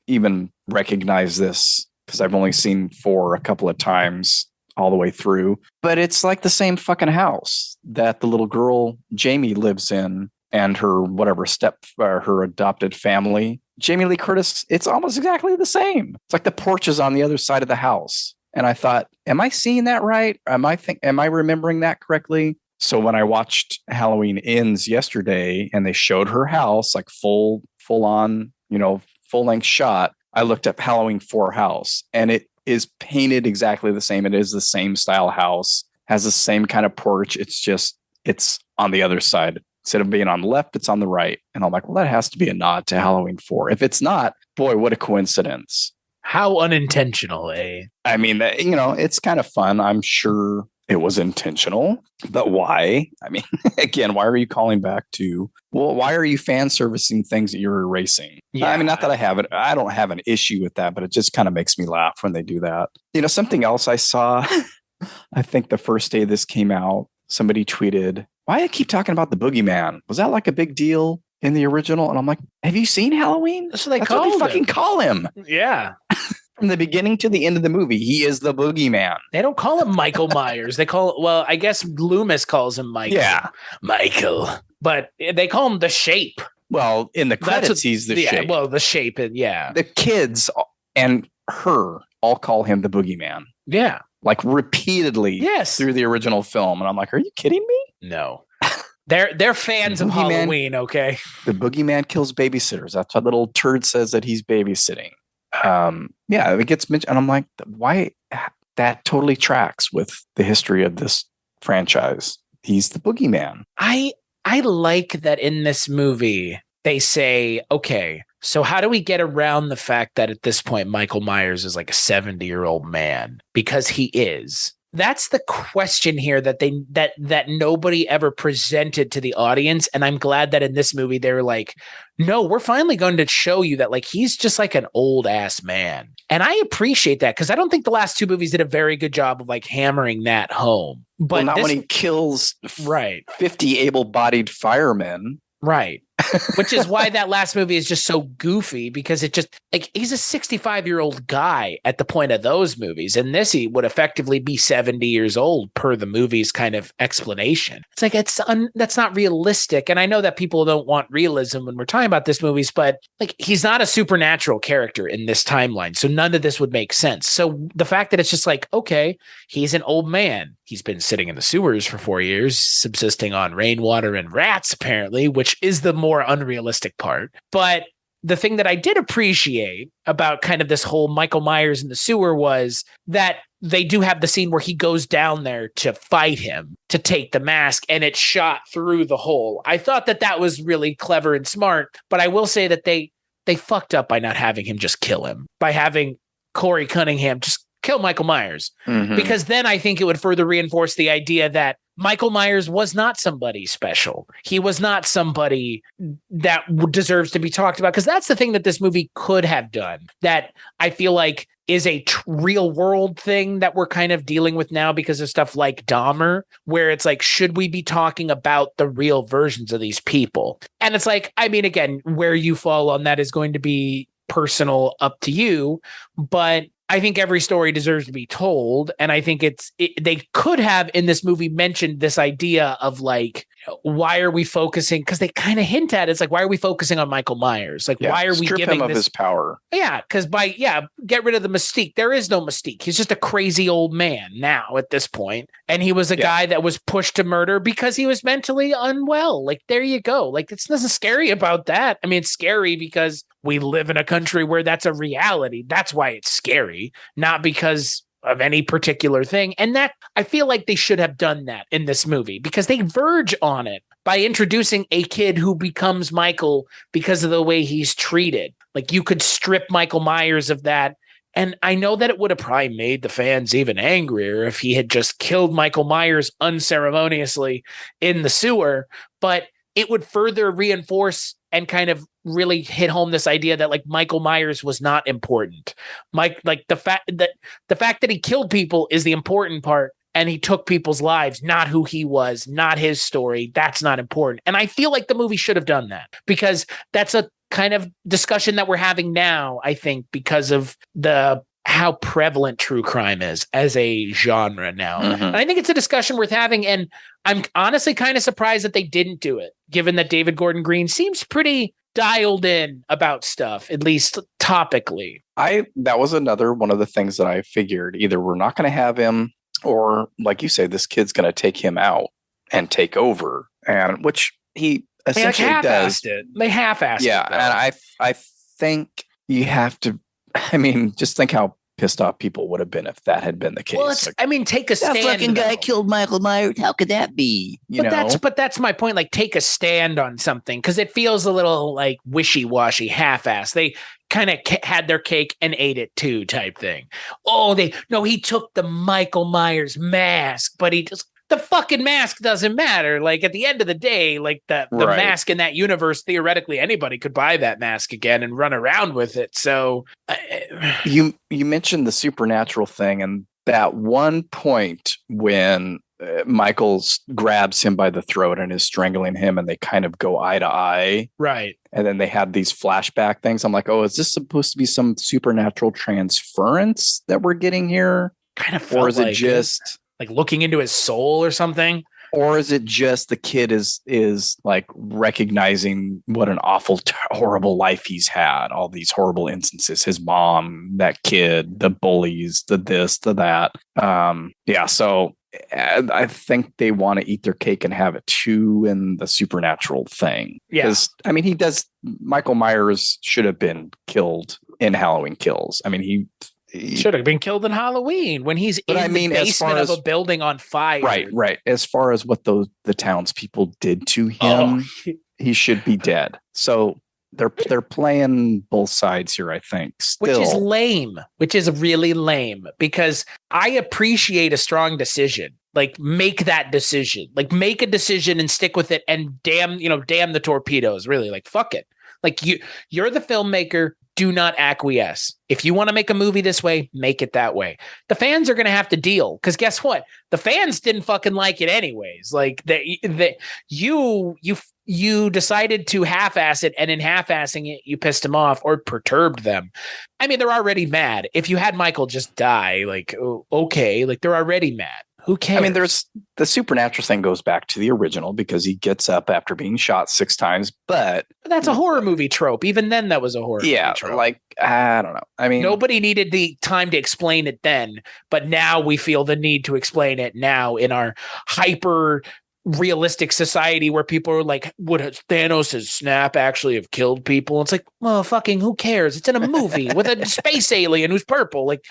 even recognized this because I've only seen 4 a couple of times all the way through. But it's like the same fucking house that the little girl Jamie lives in and her her adopted family. Jamie Lee Curtis, it's almost exactly the same. It's like the porch is on the other side of the house. And I thought, am I seeing that right? Am I remembering that correctly? So when I watched Halloween Ends yesterday and they showed her house, like full on, full length shot, I looked up Halloween 4 house and it is painted exactly the same. It is the same style house, has the same kind of porch. It's on the other side. Instead of being on the left, it's on the right. And I'm like, well, that has to be a nod to Halloween 4. If it's not, boy, what a coincidence. How unintentional, eh? I mean, it's kind of fun. I'm sure it was intentional, but why? I mean, again, why are you calling back to, why are you fan servicing things that you're erasing? Yeah. I mean, not that I don't have an issue with that, but it just kind of makes me laugh when they do that. Something else I saw, I think the first day this came out, somebody tweeted, why do I keep talking about the boogeyman? Was that like a big deal in the original? And I'm like, have you seen Halloween? That's what they fucking call him. Yeah. From the beginning to the end of the movie, he is the boogeyman. They don't call him Michael Myers. They I guess Loomis calls him Michael. Yeah. Michael. But they call him the Shape. Well, in the credits, he's the Shape. Well, the Shape, yeah. The kids and her all call him the boogeyman. Yeah. Like repeatedly through the original film. And I'm like, are you kidding me? No. They're fans of Halloween, okay? The boogeyman kills babysitters. That's what little turd says that he's babysitting. It gets mentioned. And I'm like, why? That totally tracks with the history of this franchise. He's the boogeyman. I like that in this movie, they say, okay, so how do we get around the fact that at this point, Michael Myers is like a 70-year-old man? Because he is. That's the question here that nobody ever presented to the audience. And I'm glad that in this movie, they were like, no, we're finally going to show you that like he's just like an old ass man. And I appreciate that because I don't think the last 2 movies did a very good job of like hammering that home. But not when he kills 50 able-bodied firemen. Right. Which is why that last movie is just so goofy because it just like he's a 65-year-old guy at the point of those movies. And this he would effectively be 70 years old per the movie's kind of explanation. It's like that's not realistic. And I know that people don't want realism when we're talking about this movies, but like he's not a supernatural character in this timeline. So none of this would make sense. So the fact that it's just like, okay, he's an old man. He's been sitting in the sewers for 4 years, subsisting on rainwater and rats, apparently, which is the more unrealistic part. But the thing that I did appreciate about kind of this whole Michael Myers in the sewer was that they do have the scene where he goes down there to fight him, to take the mask, and it's shot through the hole. I thought that was really clever and smart, but I will say that they fucked up by not having him just kill him, by having Corey Cunningham just kill Michael Myers. Mm-hmm. Because then I think it would further reinforce the idea that Michael Myers was not somebody special. He was not somebody that deserves to be talked about. Because that's the thing that this movie could have done that I feel like is a real world thing that we're kind of dealing with now because of stuff like Dahmer, where it's like, should we be talking about the real versions of these people? And it's like, I mean, again, where you fall on that is going to be personal, up to you. But I think every story deserves to be told. And I think they could have in this movie mentioned this idea of like, why are we focusing? Because they kind of hint at it. It's like, why are we focusing on Michael Myers? Like, why are we giving him of his power? Yeah, because get rid of the mystique. There is no mystique. He's just a crazy old man now at this point. And he was a guy that was pushed to murder because he was mentally unwell. Like, there you go. Like, it's nothing scary about that. I mean, it's scary because we live in a country where that's a reality. That's why it's scary, not because of any particular thing. And that I feel like they should have done that in this movie because they verge on it by introducing a kid who becomes Michael because of the way he's treated. Like you could strip Michael Myers of that. And I know that it would have probably made the fans even angrier if he had just killed Michael Myers unceremoniously in the sewer, but it would further reinforce and kind of really hit home this idea that like Michael Myers was not important. The fact that he killed people is the important part, and he took people's lives, not who he was, not his story. That's not important. And I feel like the movie should have done that because that's a kind of discussion that we're having now, I think, because of how prevalent true crime is as a genre now. Mm-hmm. And I think it's a discussion worth having. And I'm honestly kind of surprised that they didn't do it, given that David Gordon Green seems pretty dialed in about stuff, at least topically. That was another one of the things that I figured either we're not going to have him or, like you say, this kid's going to take him out and take over, and which he essentially does. They half-assed it. Yeah, and I think you have to. I mean, just think how pissed off people would have been if that had been the case. Well, take a stand. That fucking guy killed Michael Myers. How could that be? But that's my point. Like, take a stand on something because it feels a little like wishy-washy, half-assed. They kind of had their cake and ate it too, type thing. He took the Michael Myers mask, but the fucking mask doesn't matter. Like at the end of the day, like the mask in that universe, theoretically anybody could buy that mask again and run around with it. So you mentioned the supernatural thing, and that one point when Michael grabs him by the throat and is strangling him, and they kind of go eye to eye, right? And then they have these flashback things. I'm like, oh, is this supposed to be some supernatural transference that we're getting here? Kind of felt or is it just like looking into his soul or something? Or is it just the kid is like recognizing what an awful, horrible life he's had, all these horrible instances, his mom, that kid, the bullies, the this, the that. So I think they want to eat their cake and have it too in the supernatural thing. Yeah. Because, I mean, Michael Myers should have been killed in Halloween Kills. I mean, he should have been killed in Halloween when he's in the basement of a building on fire. Right. As far as what the townspeople did to him, he should be dead. So they're playing both sides here, I think. Still. Which is lame. Which is really lame because I appreciate a strong decision. Like make that decision. Like make a decision and stick with it. And damn the torpedoes. Really, like fuck it. Like you're the filmmaker. Do not acquiesce. If you want to make a movie this way, make it that way. The fans are going to have to deal because guess what? The fans didn't fucking like it anyways. Like you decided to half-ass it, and in half-assing it, you pissed them off or perturbed them. I mean, they're already mad. If you had Michael just die, like okay, like they're already mad. Who cares? I mean, there's the supernatural thing goes back to the original because he gets up after being shot 6 times, but that's a horror movie trope. Even then, that was a horror movie trope. Like, I don't know. I mean, nobody needed the time to explain it then, but now we feel the need to explain it now in our hyper realistic society where people are like, would Thanos' snap actually have killed people? It's like, well, fucking who cares? It's in a movie with a space alien who's purple. Like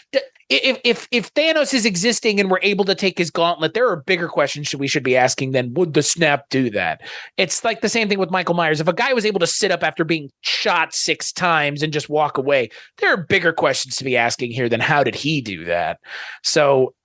if Thanos is existing and we're able to take his gauntlet, there are bigger questions we should be asking than would the snap do that? It's like the same thing with Michael Myers. If a guy was able to sit up after being shot 6 times and just walk away, there are bigger questions to be asking here than how did he do that? So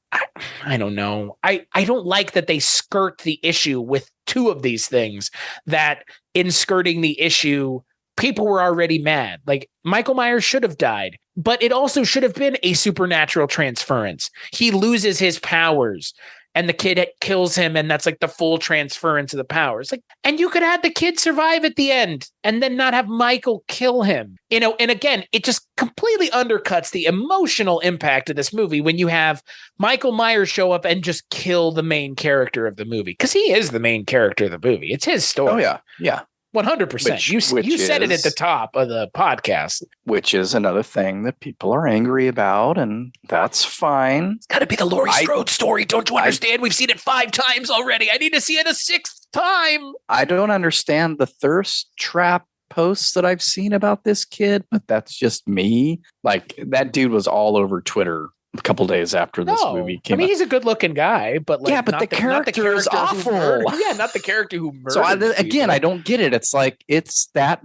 I don't know. I don't like that they skirt the issue with 2 of these things, that in skirting the issue, people were already mad. Like Michael Myers should have died, but it also should have been a supernatural transference. He loses his powers and the kid kills him, and that's like the full transference of the powers. Like, and you could have the kid survive at the end and then not have Michael kill him. And again, it just completely undercuts the emotional impact of this movie when you have Michael Myers show up and just kill the main character of the movie, because he is the main character of the movie. It's his story. Oh yeah. 100%. You said it at the top of the podcast. Which is another thing that people are angry about, and that's fine. It's got to be the Laurie Strode story. Don't you understand? We've seen it 5 times already. I need to see it a 6th time. I don't understand the thirst trap posts that I've seen about this kid, but that's just me. Like, that dude was all over Twitter a couple days after this movie came out. he's a good-looking guy, but like, but the character is awful. Not the character who murdered. So I don't get it. It's like it's that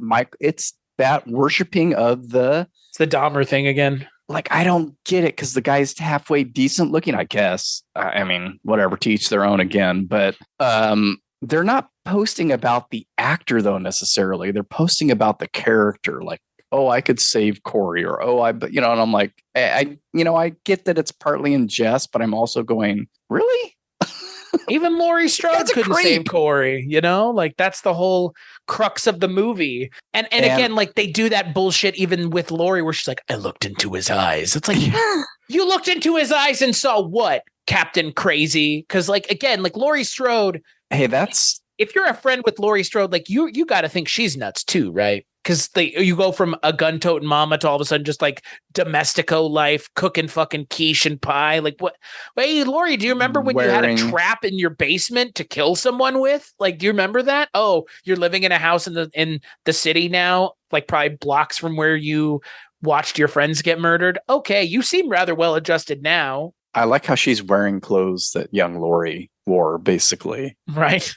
worshiping of the. It's the Dahmer thing again. Like, I don't get it because the guy's halfway decent looking, I guess. I mean, whatever, to each their own again. But they're not posting about the actor, though, necessarily. They're posting about the character. Like, oh, I could save Corey, or and I'm like, I get that it's partly in jest, but I'm also going, really? Even Laurie Strode couldn't save Corey, like that's the whole crux of the movie. And again, like they do that bullshit even with Laurie where she's like, I looked into his eyes. It's like, you looked into his eyes and saw what? Captain Crazy? Because like, again, like Laurie Strode. Hey, if you're a friend with Laurie Strode, like you got to think she's nuts too, right? Because you go from a gun-toting mama to all of a sudden just like domestico life, cooking fucking quiche and pie. Like what? Hey, Laurie, do you remember when you had a trap in your basement to kill someone with? Like, do you remember that? Oh, you're living in a house in the city now, like probably blocks from where you watched your friends get murdered. Okay, you seem rather well adjusted now. I like how she's wearing clothes that young Laurie wore, basically. Right.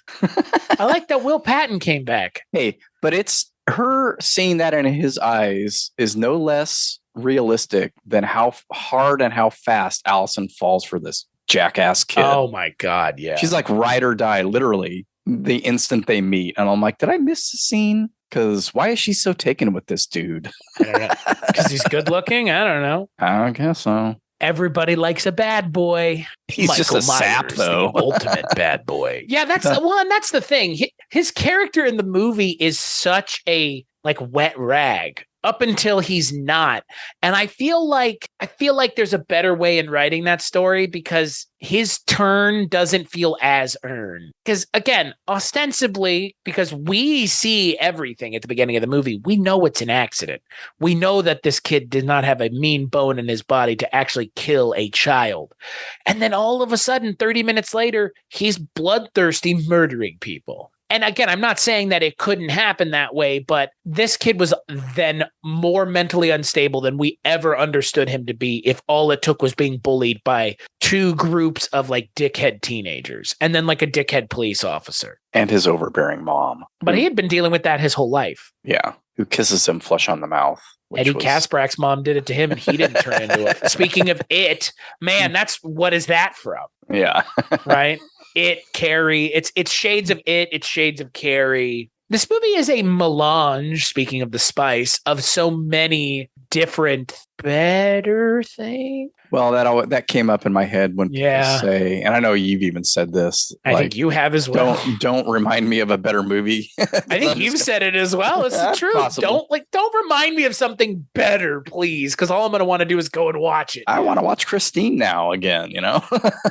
I like that Will Patton came back. Hey, but it's her seeing that in his eyes is no less realistic than how hard and how fast Allison falls for this jackass kid. Oh my God, yeah. She's like ride or die, literally, the instant they meet. And I'm like, did I miss the scene? Because why is she so taken with this dude? I don't know. Because he's good looking? I don't know. I guess so. Everybody likes a bad boy. He's Michael just a sap, Myers, though. The ultimate bad boy. Yeah, that's the thing. His character in the movie is such a like wet rag up until he's not. And I feel like there's a better way in writing that story because his turn doesn't feel as earned. Because again, ostensibly, because we see everything at the beginning of the movie, we know it's an accident. We know that this kid did not have a mean bone in his body to actually kill a child. And then all of a sudden, 30 minutes later, he's bloodthirsty murdering people. And again, I'm not saying that it couldn't happen that way, but this kid was then more mentally unstable than we ever understood him to be if all it took was being bullied by two groups of like dickhead teenagers and then like a dickhead police officer. And his overbearing mom. But he had been dealing with that his whole life. Yeah. Who kisses him flush on the mouth. Eddie Kaspbrak's mom did it to him and he didn't turn into it. Speaking of it, man, what is that from? Yeah. Right? It, Carrie, it's shades of it, it's shades of Carrie. This movie is a melange, speaking of the spice, of so many different better things. Well, that came up in my head when people say, and I know you've even said this. I think you have as well. Don't remind me of a better movie. I think you've said it as well. It's the truth. Possible. Don't remind me of something better, please, because all I'm going to want to do is go and watch it. I want to watch Christine now again.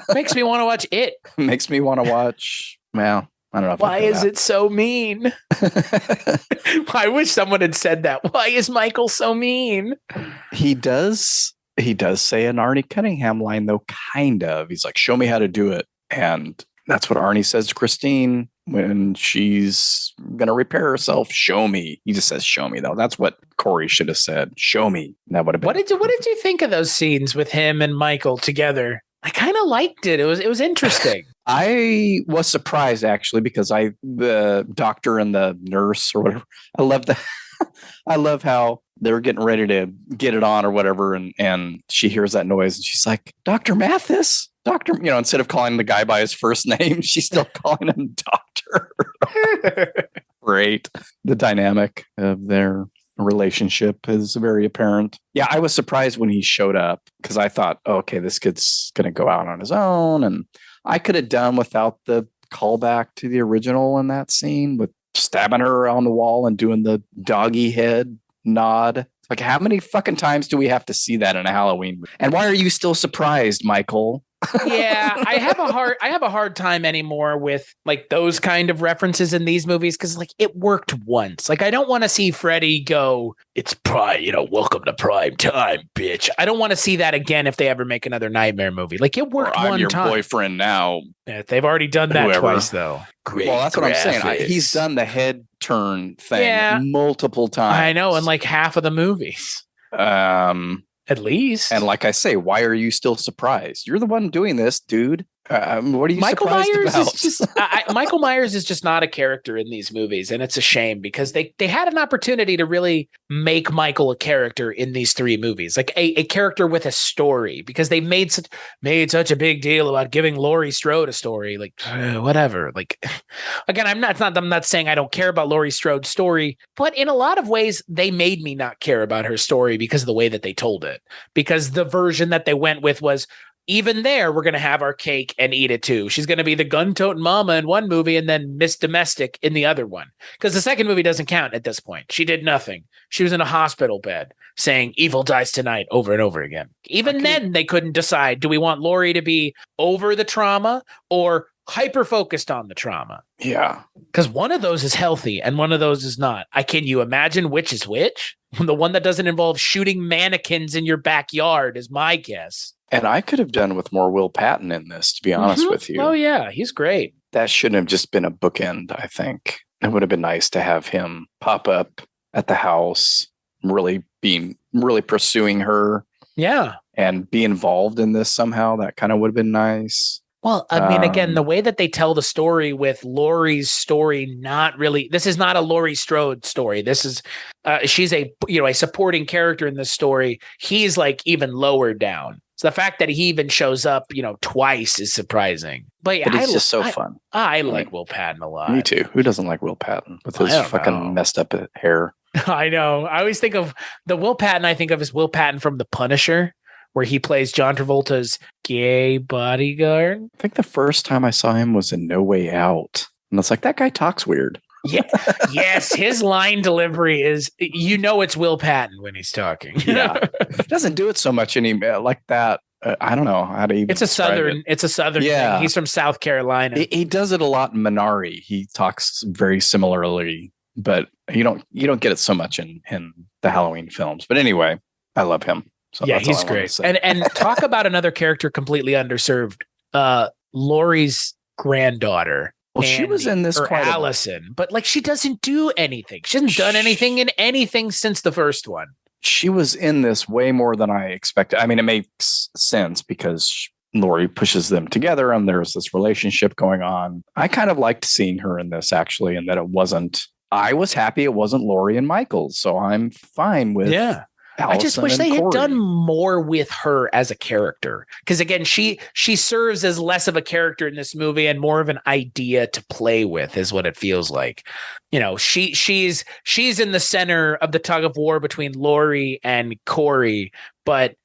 Makes me want to watch it. Makes me want to watch. Well, I don't know. Why is it so mean? I wish someone had said that. Why is Michael so mean? He does say an Arnie Cunningham line, though, kind of. He's like, show me how to do it. And that's what Arnie says to Christine when she's going to repair herself. Show me. He just says, show me, though. That's what Corey should have said. Show me. That would have been. What did you think of those scenes with him and Michael together? I kind of liked it. It was interesting. I was surprised, actually, because the doctor and the nurse or whatever, I love that. I love how they were getting ready to get it on or whatever. And she hears that noise and she's like, Dr. Mathis, Dr. Instead of calling the guy by his first name, she's still calling him doctor. Great. The dynamic of their relationship is very apparent. Yeah, I was surprised when he showed up because I thought, okay, this kid's going to go out on his own. And I could have done without the callback to the original in that scene with stabbing her on the wall and doing the doggy head nod. Like, how many fucking times do we have to see that in a Halloween movie? And why are you still surprised, Michael? Yeah, I have a hard time anymore with like those kind of references in these movies because like it worked once. Like I don't want to see Freddy go, it's prime, welcome to prime time, bitch. I don't want to see that again if they ever make another Nightmare movie. Like it worked one time. I'm your boyfriend now. Yeah, they've already done that twice though. Great. Well, that's what I'm saying. He's done the head turn thing multiple times. I know, in like half of the movies. At least. And like I say, why are you still surprised? You're the one doing this, dude. What are you Michael surprised Myers about? is just Michael Myers is just not a character in these movies, and it's a shame because they had an opportunity to really make Michael a character in these 3 movies, like a character with a story, because they made such a big deal about giving Laurie Strode a story, like whatever. Like again, I'm not saying I don't care about Laurie Strode's story, but in a lot of ways they made me not care about her story because of the way that they told it, because the version that they went with was, even there, we're going to have our cake and eat it too. She's going to be the gun-toting mama in one movie and then Miss Domestic in the other one. Because the second movie doesn't count at this point. She did nothing. She was in a hospital bed saying evil dies tonight over and over again. Even then, they couldn't decide, do we want Laurie to be over the trauma or hyper-focused on the trauma? Yeah. Because one of those is healthy and one of those is not. Can you imagine which is which? The one that doesn't involve shooting mannequins in your backyard is my guess. And I could have done with more Will Patton in this, to be honest with you. Oh, yeah. He's great. That shouldn't have just been a bookend, I think. It would have been nice to have him pop up at the house, really pursuing her. Yeah. And be involved in this somehow. That kind of would have been nice. Well, I mean, again, the way that they tell the story with Laurie's story, this is not a Laurie Strode story. This is, she's a supporting character in this story. He's like even lower down. So the fact that he even shows up, twice is surprising. But yeah, it's just so fun. I like Will Patton a lot. Me too. Who doesn't like Will Patton with his fucking messed up hair? I know. I always think of the Will Patton I think of as Will Patton from The Punisher, where he plays John Travolta's gay bodyguard. I think the first time I saw him was in No Way Out. And it's like, that guy talks weird. Yeah. Yes, his line delivery is, it's Will Patton when he's talking. Yeah. He doesn't do it so much anymore like that. I don't know how to even It's a southern thing. He's from South Carolina. He does it a lot in Minari. He talks very similarly, but you don't get it so much in the Halloween films. But anyway, I love him. So yeah, he's great. And talk about another character completely underserved. Laurie's granddaughter. Well, she was in this quite Allison, but like she doesn't do anything. She hasn't done anything in anything since the first one. She was in this way more than I expected. I mean, it makes sense because Laurie pushes them together and there's this relationship going on. I kind of liked seeing her in this actually, and that I was happy it wasn't Laurie and Michael. So I'm fine with Allison. I just wish they had done more with her as a character. Because again, she serves as less of a character in this movie and more of an idea to play with is what it feels like. She's in the center of the tug of war between Laurie and Corey, but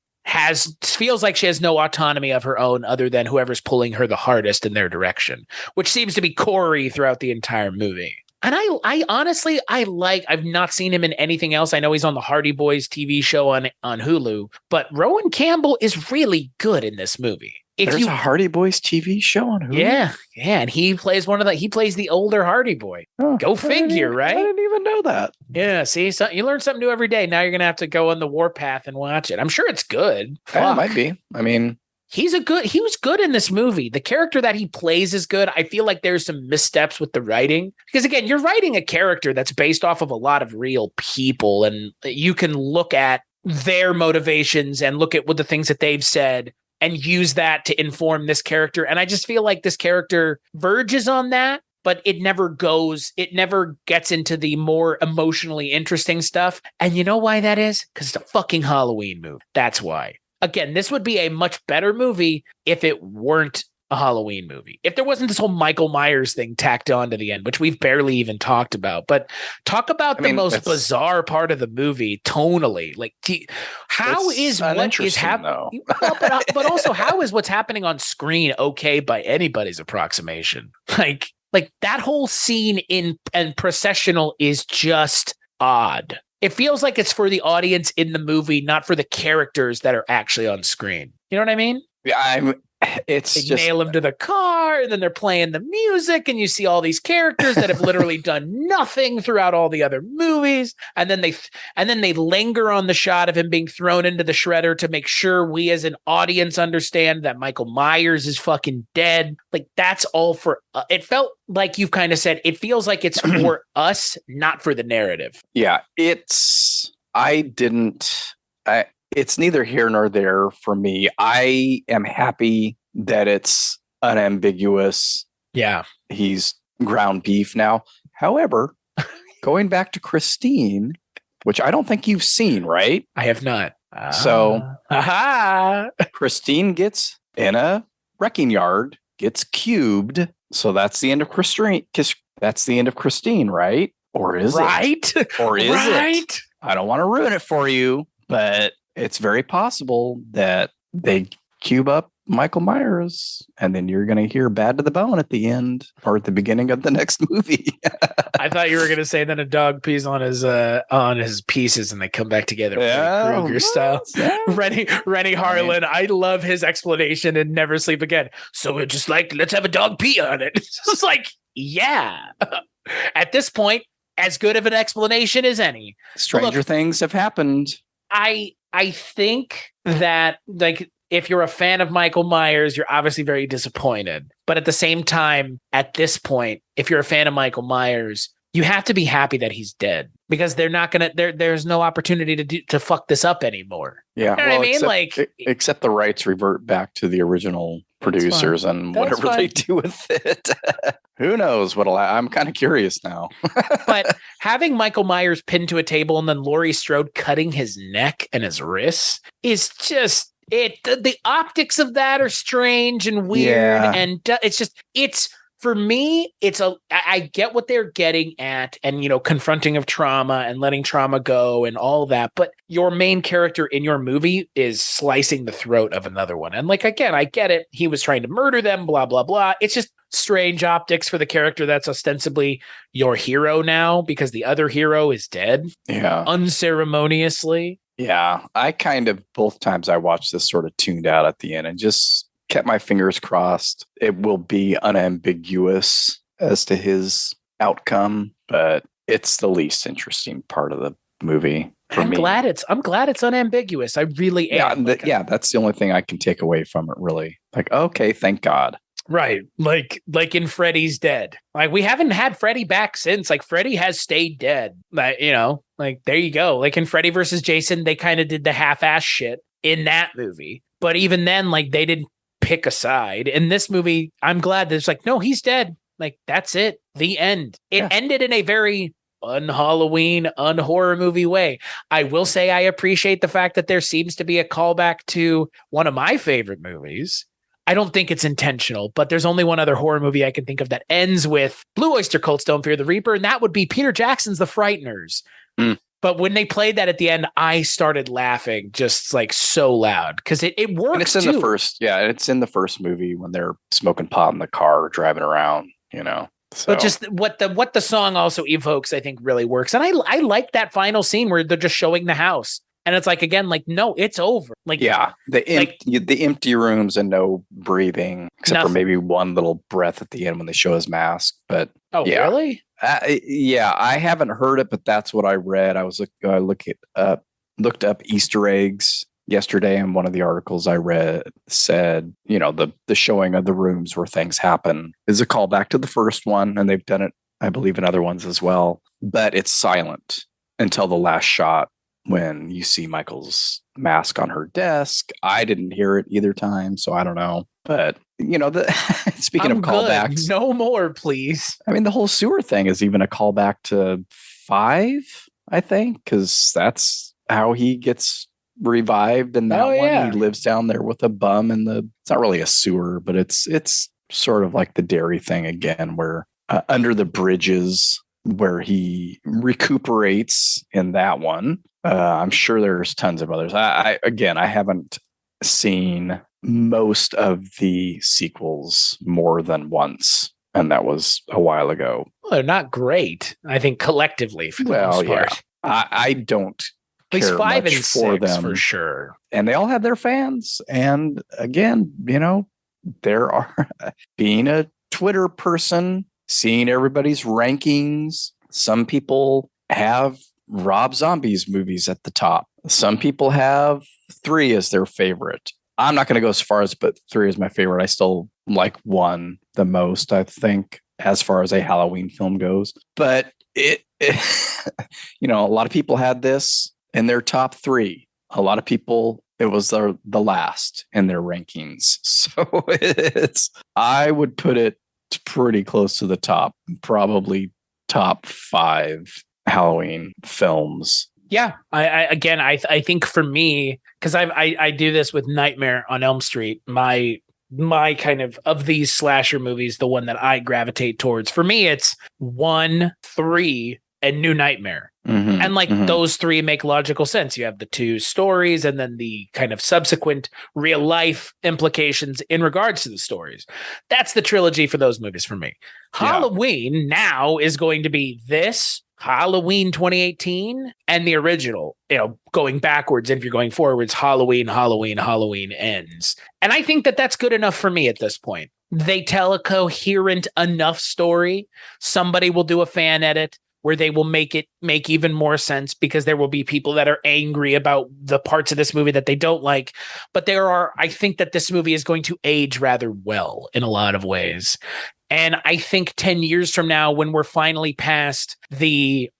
feels like she has no autonomy of her own other than whoever's pulling her the hardest in their direction, which seems to be Corey throughout the entire movie. And I honestly, I've not seen him in anything else. I know he's on the Hardy Boys TV show on Hulu, but Rowan Campbell is really good in this movie. There's a Hardy Boys TV show on Hulu? Yeah. And he plays the older Hardy Boy. Oh, go figure, right? I didn't even know that. Yeah, see, so you learn something new every day. Now you're going to have to go on the warpath and watch it. I'm sure it's good. Yeah, it might be. I mean, he was good in this movie. The character that he plays is good. I feel like there's some missteps with the writing because again, you're writing a character that's based off of a lot of real people and you can look at their motivations and look at what the things that they've said and use that to inform this character. And I just feel like this character verges on that, but it never gets into the more emotionally interesting stuff. And you know why that is? Because it's a fucking Halloween movie. That's why. Again, this would be a much better movie if it weren't a Halloween movie. If there wasn't this whole Michael Myers thing tacked on to the end, which we've barely even talked about. But talk about the most bizarre part of the movie tonally. Like, how is what is happening? But also, how is what's happening on screen okay by anybody's approximation? Like that whole scene in processional is just odd. It feels like it's for the audience in the movie, not for the characters that are actually on screen. You know what I mean? Yeah, they nail them to the car, and then they're playing the music, and you see all these characters that have literally done nothing throughout all the other movies, and then they linger on the shot of him being thrown into the shredder to make sure we as an audience understand that Michael Myers is fucking dead. Like that's all for. It felt like you've kind of said. It feels like it's for us, not for the narrative. Yeah, it's neither here nor there for me. I am happy that it's unambiguous. Yeah. He's ground beef now. However, going back to Christine, which I don't think you've seen, right? I have not. So, aha. Christine gets in a wrecking yard, gets cubed. So that's the end of Christine. That's the end of Christine, right? Or is right? it? Or is right? it? I don't want to ruin it for you, but it's very possible that they cube up Michael Myers, and then you're going to hear "Bad to the Bone" at the end or at the beginning of the next movie. I thought you were going to say that a dog pees on his pieces and they come back together, Freddy Krueger style. Rennie Harlan. I love his explanation in Never Sleep Again. So it's just like, let's have a dog pee on it. It's just like, yeah. At this point, as good of an explanation as any. Stranger things have happened. I think that, like, if you're a fan of Michael Myers, you're obviously very disappointed. But at the same time, at this point, if you're a fan of Michael Myers, you have to be happy that he's dead, because they're not going to, there's no opportunity to fuck this up anymore. Yeah. You know what I mean? Except the rights revert back to the original producers and whatever they do with it. Who knows what'll I'm kind of curious now. But having Michael Myers pinned to a table and then Laurie Strode cutting his neck and his wrists is just, the optics of that are strange and weird. Yeah. And it's for me, I get what they're getting at, and, confronting of trauma and letting trauma go and all that. But your main character in your movie is slicing the throat of another one. And again, I get it. He was trying to murder them, blah, blah, blah. It's just strange optics for the character that's ostensibly your hero now, because the other hero is dead. Yeah. Unceremoniously. Yeah. I kind of, both times I watched this, sort of tuned out at the end and just kept my fingers crossed it will be unambiguous as to his outcome, but it's the least interesting part of the movie for me. I'm glad it's unambiguous. I really am. Yeah, that's the only thing I can take away from it, really. Okay, thank God. Right. Like in Freddy's Dead. We haven't had Freddy back since. Freddy has stayed dead. There you go. In Freddy versus Jason, they kind of did the half-ass shit in that movie. But even then, they didn't pick a side. In this movie, I'm glad that it's no, he's dead. That's it. The end. It ended in a very un-Halloween, un-horror movie way. I will say I appreciate the fact that there seems to be a callback to one of my favorite movies. I don't think it's intentional, but there's only one other horror movie I can think of that ends with Blue Oyster Cult's Don't Fear the Reaper, and that would be Peter Jackson's The Frighteners. Mm. But when they played that at the end, I started laughing just so loud, because it works. And it's in the first, it's in the first movie when they're smoking pot in the car, driving around, So. But just what the song also evokes, I think, really works. And I like that final scene where they're just showing the house. And it's again, no, it's over. The empty rooms and no breathing, except for maybe one little breath at the end when they show his mask. But really? I haven't heard it, but that's what I read. I looked up Easter eggs yesterday, and one of the articles I read said, the showing of the rooms where things happen is a callback to the first one, and they've done it, I believe, in other ones as well. But it's silent until the last shot, when you see Michael's mask on her desk. I didn't hear it either time, so I don't know. But, speaking of callbacks. No more, please. I mean, the whole sewer thing is even a callback to 5, I think, because that's how he gets revived in that one. Yeah. He lives down there with a bum in it's not really a sewer, but it's sort of like the dairy thing again, where under the bridges, where he recuperates in that one. I'm sure there's tons of others. I haven't seen most of the sequels more than once, and that was a while ago. Well, they're not great, I think, collectively, for the most part. I don't at least 5 and 6 for them, for sure. And they all have their fans. And again, there are being a Twitter person, seeing everybody's rankings. Some people have Rob Zombie's movies at the top. Some people have 3 as their favorite. I'm not going to go as far as, but 3 is my favorite. I still like 1 the most, I think, as far as a Halloween film goes. But a lot of people had this in their top 3. a lot of people, it was the last in their rankings. So I would put it pretty close to the top, probably top 5 Halloween films. Yeah, I think for me, because I do this with Nightmare on Elm Street, my kind of these slasher movies, the one that I gravitate towards. For me, it's 1, 3, and New Nightmare. Mm-hmm, and like those 3 make logical sense. You have the 2 stories and then the kind of subsequent real life implications in regards to the stories. That's the trilogy for those movies for me. Halloween now is going to be this, Halloween 2018, and the original, going backwards. And if you're going forwards, Halloween ends. And I think that that's good enough for me at this point. They tell a coherent enough story. Somebody will do a fan edit where they will make even more sense, because there will be people that are angry about the parts of this movie that they don't like. But I think that this movie is going to age rather well in a lot of ways. And I think 10 years from now, when we're finally past the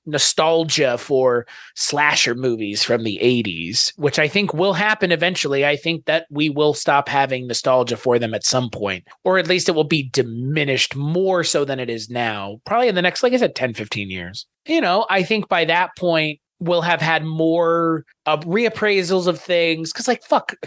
nostalgia for slasher movies from the 80s, which I think will happen eventually, I think that we will stop having nostalgia for them at some point, or at least it will be diminished more so than it is now, probably in the next, like I said, 10, 15 years. I think by that point, we'll have had more reappraisals of things, because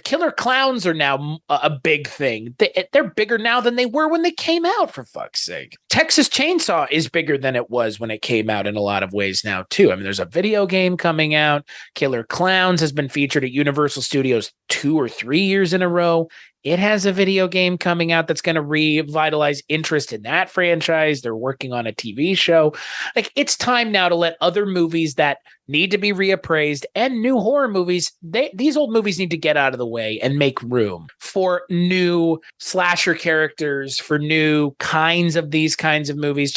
killer clowns are now a big thing. They're bigger now than they were when they came out, for fuck's sake. Texas Chainsaw is bigger than it was when it came out in a lot of ways now too. I mean, there's a video game coming out. Killer Clowns has been featured at Universal Studios 2 or 3 years in a row. It has a video game coming out that's going to revitalize interest in that franchise. They're working on a TV show. It's time now to let other movies that need to be reappraised, and new horror movies, these old movies need to get out of the way and make room for new slasher characters, for new kinds of these kinds of movies.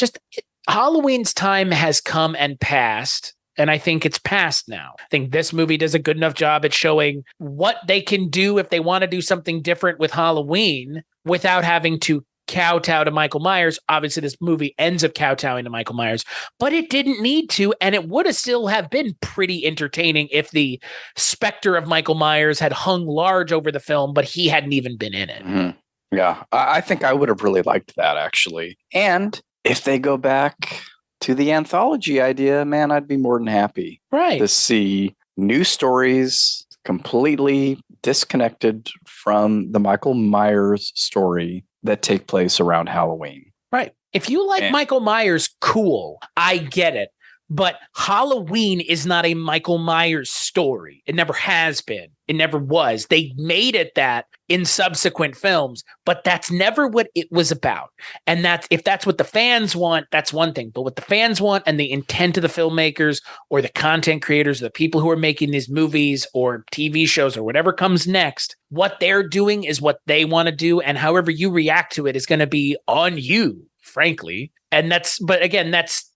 Halloween's time has come and passed. And I think it's past now. I think this movie does a good enough job at showing what they can do if they want to do something different with Halloween without having to kowtow to Michael Myers. Obviously, this movie ends up kowtowing to Michael Myers, but it didn't need to. And it would have still have been pretty entertaining if the specter of Michael Myers had hung large over the film, but he hadn't even been in it. Mm-hmm. Yeah, I think I would have really liked that, actually. And if they go back to the anthology idea, man, I'd be more than happy to see new stories completely disconnected from the Michael Myers story that take place around Halloween. Right. If you like Michael Myers, cool. I get it. But Halloween is not a Michael Myers story. It never has been. It never was. They made it that in subsequent films, but that's never what it was about. And if that's what the fans want, that's one thing. But what the fans want and the intent of the filmmakers or the content creators, the people who are making these movies or TV shows or whatever comes next, what they're doing is what they want to do. And however you react to it is going to be on you, frankly. And that's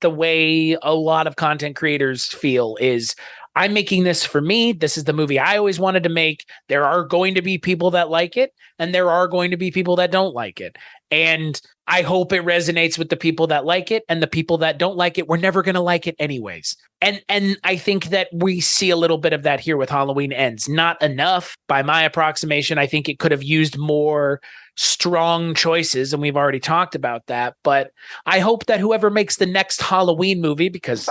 the way a lot of content creators feel is, I'm making this for me. This is the movie I always wanted to make. There are going to be people that like it, and there are going to be people that don't like it. And I hope it resonates with the people that like it, and the people that don't like it, we're never going to like it anyways. And I think that we see a little bit of that here with Halloween Ends. Not enough by my approximation. I think it could have used more strong choices, and we've already talked about that. But I hope that whoever makes the next Halloween movie, because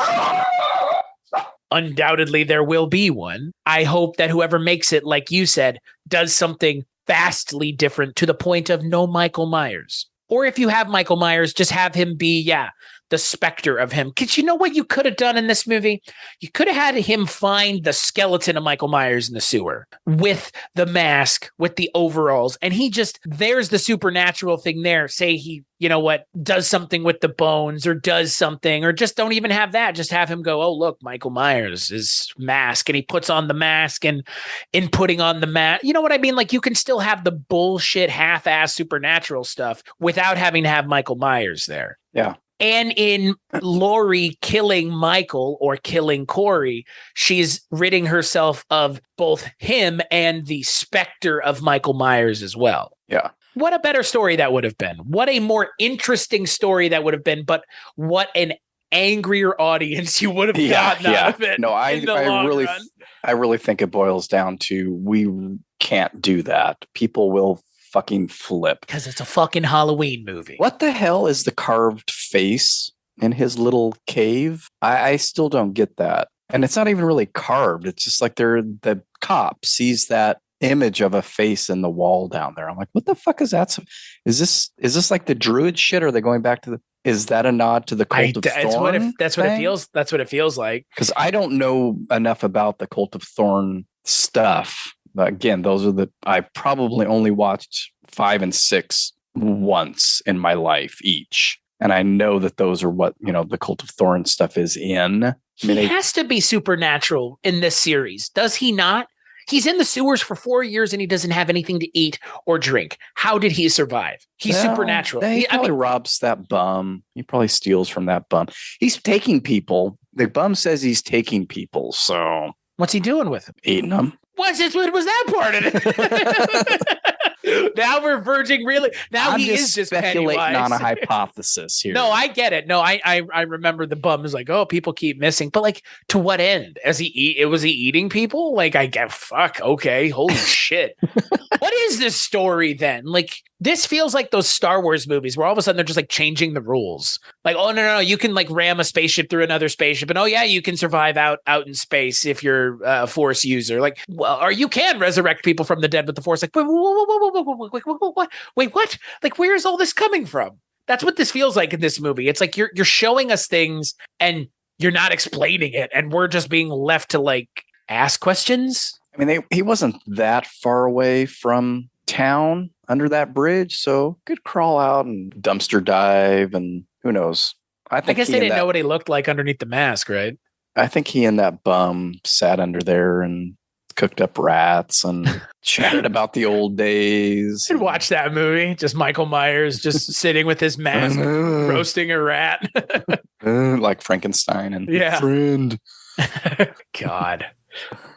undoubtedly there will be one, I hope that whoever makes it, like you said, does something vastly different to the point of no Michael Myers. Or if you have Michael Myers, just have him be, the specter of him. Because you know what you could have done in this movie? You could have had him find the skeleton of Michael Myers in the sewer with the mask, with the overalls. And there's the supernatural thing there. Say he, does something with the bones or does something, or just don't even have that. Just have him go, oh, look, Michael Myers is mask. And he puts on the mask, and in putting on the mask, you know what I mean? Like, you can still have the bullshit half-ass supernatural stuff without having to have Michael Myers there. Yeah. And in Laurie killing Michael or killing Corey, she's ridding herself of both him and the specter of Michael Myers as well. Yeah. What a better story that would have been. What a more interesting story that would have been. But what an angrier audience you would have gotten out of it. No, I I really think it boils down to we can't do that. People will fucking flip. Because it's a fucking Halloween movie. What the hell is the carved face in his little cave? I still don't get that. And it's not even really carved. It's just like the cop sees that image of a face in the wall down there. I'm like, what the fuck is that? Is this like the druid shit? Or are they going back to is that a nod to the Cult of Thorn? That's what it feels. That's what it feels like. Because I don't know enough about the Cult of Thorn stuff. Again, I probably only watched 5 and 6 once in my life each. And I know that those are what, the Cult of Thorn stuff is in. He has to be supernatural in this series. Does he not? He's in the sewers for 4 years and he doesn't have anything to eat or drink. How did he survive? He's supernatural. He probably robs that bum. He probably steals from that bum. He's taking people. The bum says he's taking people. So what's he doing with them? Eating them. What was that part of it? Now we're verging really. Now I'm he is just speculating Pennywise. on a hypothesis here. No, I get it. No, I remember the bum is like, oh, people keep missing, but like, to what end? Was he eating people? Like, I get fuck. Okay, holy shit. What is this story then? Like, this feels like those Star Wars movies where all of a sudden they're just like changing the rules. Like, oh no, you can like ram a spaceship through another spaceship, and oh yeah, you can survive out in space if you're a Force user. Like, well, or you can resurrect people from the dead with the Force. Like, wait, what? Like, where is all this coming from? That's what this feels like in this movie. It's like you're showing us things and you're not explaining it, and we're just being left to like ask questions. I mean, he wasn't that far away from town under that bridge, so could crawl out and dumpster dive, and who knows? I guess they didn't know what he looked like underneath the mask, right? I think he and that bum sat under there and cooked up rats and chatted about the old days. I'd watch that movie. Just Michael Myers just sitting with his mask, roasting a rat. Like Frankenstein and friend. God.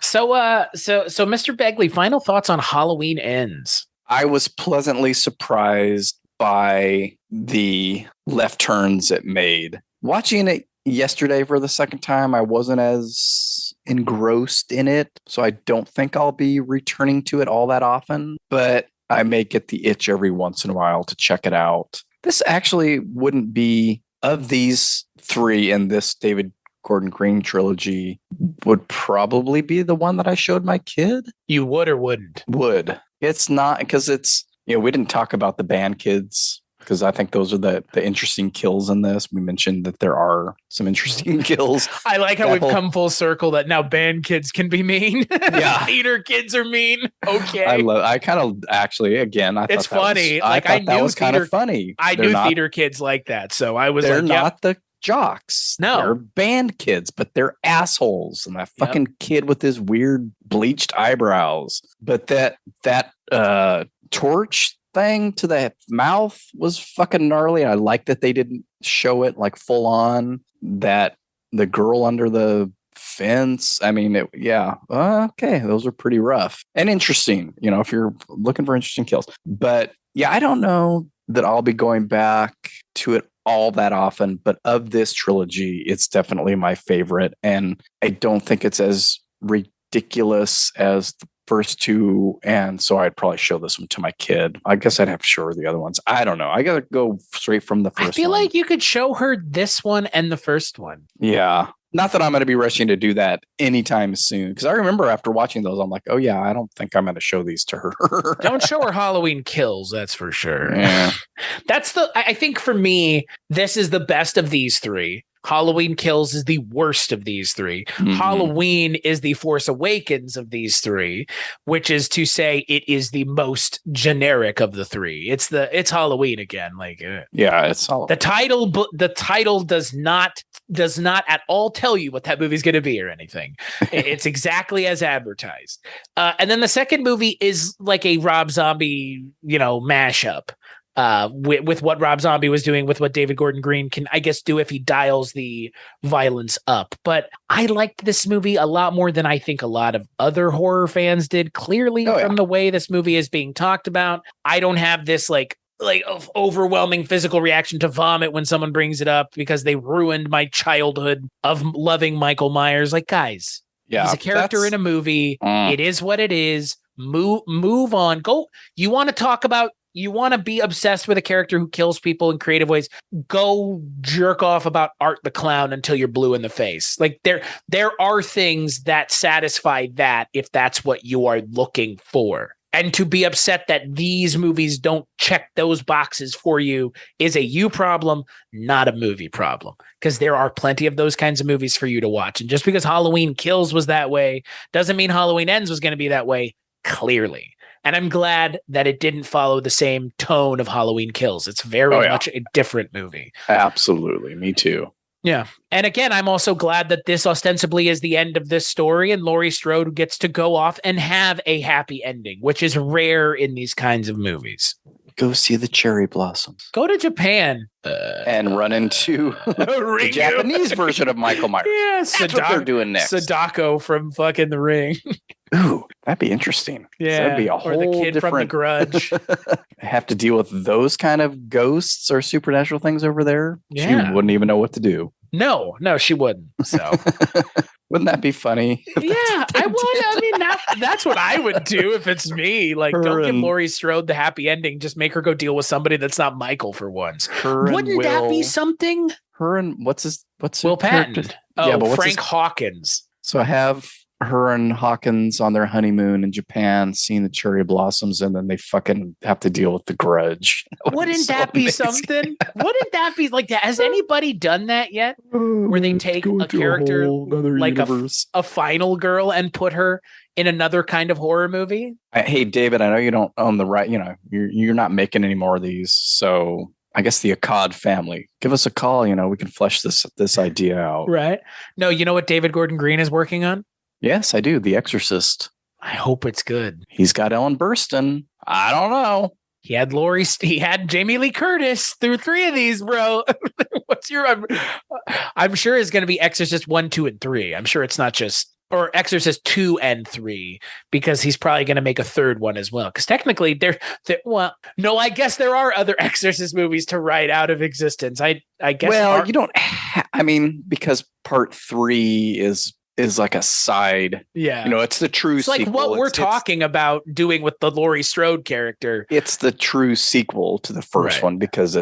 So Mr. Begley, final thoughts on Halloween Ends. I was pleasantly surprised by the left turns it made. Watching it yesterday for the second time, I wasn't as engrossed in it, so I don't think I'll be returning to it all that often, but I may get the itch every once in a while to check it out. This actually wouldn't be, of these 3 in this David Gordon Green trilogy, would probably be the one that I showed my kid. You would or wouldn't? Would. It's not, because it's, we didn't talk about the band kids, because I think those are the interesting kills in this. We mentioned that there are some interesting kills. I like how we've come full circle that now band kids can be mean. Yeah. Theater kids are mean. Okay. I kind of actually, again, I thought it's funny. I thought that was kind of funny. I knew theater kids like that. So I was they're like, not the jocks. No. They're band kids, but they're assholes. And that fucking kid with his weird bleached eyebrows. But that torch thing to the mouth was fucking gnarly. I like that they didn't show it like full on. That the girl under the fence. I mean, okay, those are pretty rough and interesting. If you're looking for interesting kills, but yeah, I don't know that I'll be going back to it all that often. But of this trilogy, it's definitely my favorite, and I don't think it's as ridiculous as the first 2, and so I'd probably show this one to my kid. I guess I'd have to show her the other ones. I don't know. I gotta go straight from the first one. I feel like you could show her this one and the first one. Yeah. Not that I'm going to be rushing to do that anytime soon, because I remember after watching those, I'm like, oh yeah, I don't think I'm going to show these to her. Don't show her Halloween Kills, that's for sure. Yeah. I think for me, this is the best of these 3. Halloween Kills is the worst of these 3. Mm-hmm. Halloween is the Force Awakens of these 3, which is to say it is the most generic of the 3. It's Halloween again. Like, yeah, it's Halloween. The title does not at all tell you what that movie's going to be or anything. It's exactly as advertised. And then the second movie is like a Rob Zombie, mashup. With what Rob Zombie was doing, with what David Gordon Green can, I guess, do if he dials the violence up. But I liked this movie a lot more than I think a lot of other horror fans did. Clearly, from the way this movie is being talked about, I don't have this like overwhelming physical reaction to vomit when someone brings it up because they ruined my childhood of loving Michael Myers. Like, guys, Yeah, He's a character in a movie. It is what it is. Move on. Go. You want to talk about, you want to be obsessed with a character who kills people in creative ways. Go jerk off about Art the Clown until you're blue in the face. Like there are things that satisfy that if that's what you are looking for. And to be upset that these movies don't check those boxes for you is a you problem, not a movie problem. Because there are plenty of those kinds of movies for you to watch. And just because Halloween Kills was that way doesn't mean Halloween Ends was going to be that way, clearly. And I'm glad that it didn't follow the same tone of Halloween Kills. It's very much a different movie. Absolutely. Me too. Yeah. And again, I'm also glad that this ostensibly is the end of this story and Laurie Strode gets to go off and have a happy ending, which is rare in these kinds of movies. Go see the cherry blossoms. Go to Japan. And run into the Japanese version of Michael Myers. Yeah, that's what they're doing next. Sadako from fucking The Ring. Ooh, that'd be interesting. Yeah, that'd be a whole or the kid different... from The Grudge. Have to deal with those kind of ghosts or supernatural things over there. Yeah. She wouldn't even know what to do. No, she wouldn't. So wouldn't that be funny? Yeah, I would. I mean, that's what I would do if it's me. Like, don't give Laurie Strode the happy ending. Just make her go deal with somebody that's not Michael for once. Wouldn't that be something? Her and what's Will Patton? Oh, yeah, but Frank Hawkins. So I have her and Hawkins on their honeymoon in Japan, seeing the cherry blossoms, and then they fucking have to deal with The Grudge. Wouldn't that be something? Wouldn't that be like that? Has anybody done that yet? Where they take a character like a final girl and put her in another kind of horror movie? Hey, David, I know you don't own the right. You know, you're not making any more of these, so I guess the Akkad family, give us a call. You know, we can flesh this idea out. Right? No, you know what David Gordon Green is working on? Yes, I do. The Exorcist. I hope it's good. He's got Ellen Burstyn. I don't know. He had Jamie Lee Curtis through 3 of these, bro. I'm sure it's going to be Exorcist 1, 2, and 3. I'm sure it's not just, or Exorcist 2 and 3, because he's probably going to make a third one as well. Because technically I guess there are other Exorcist movies to write out of existence. I guess. Well, you don't, because part 3 is like a side. Yeah. You know, it's the true sequel. Like what we're talking about doing with the Laurie Strode character. It's the true sequel to the first one, because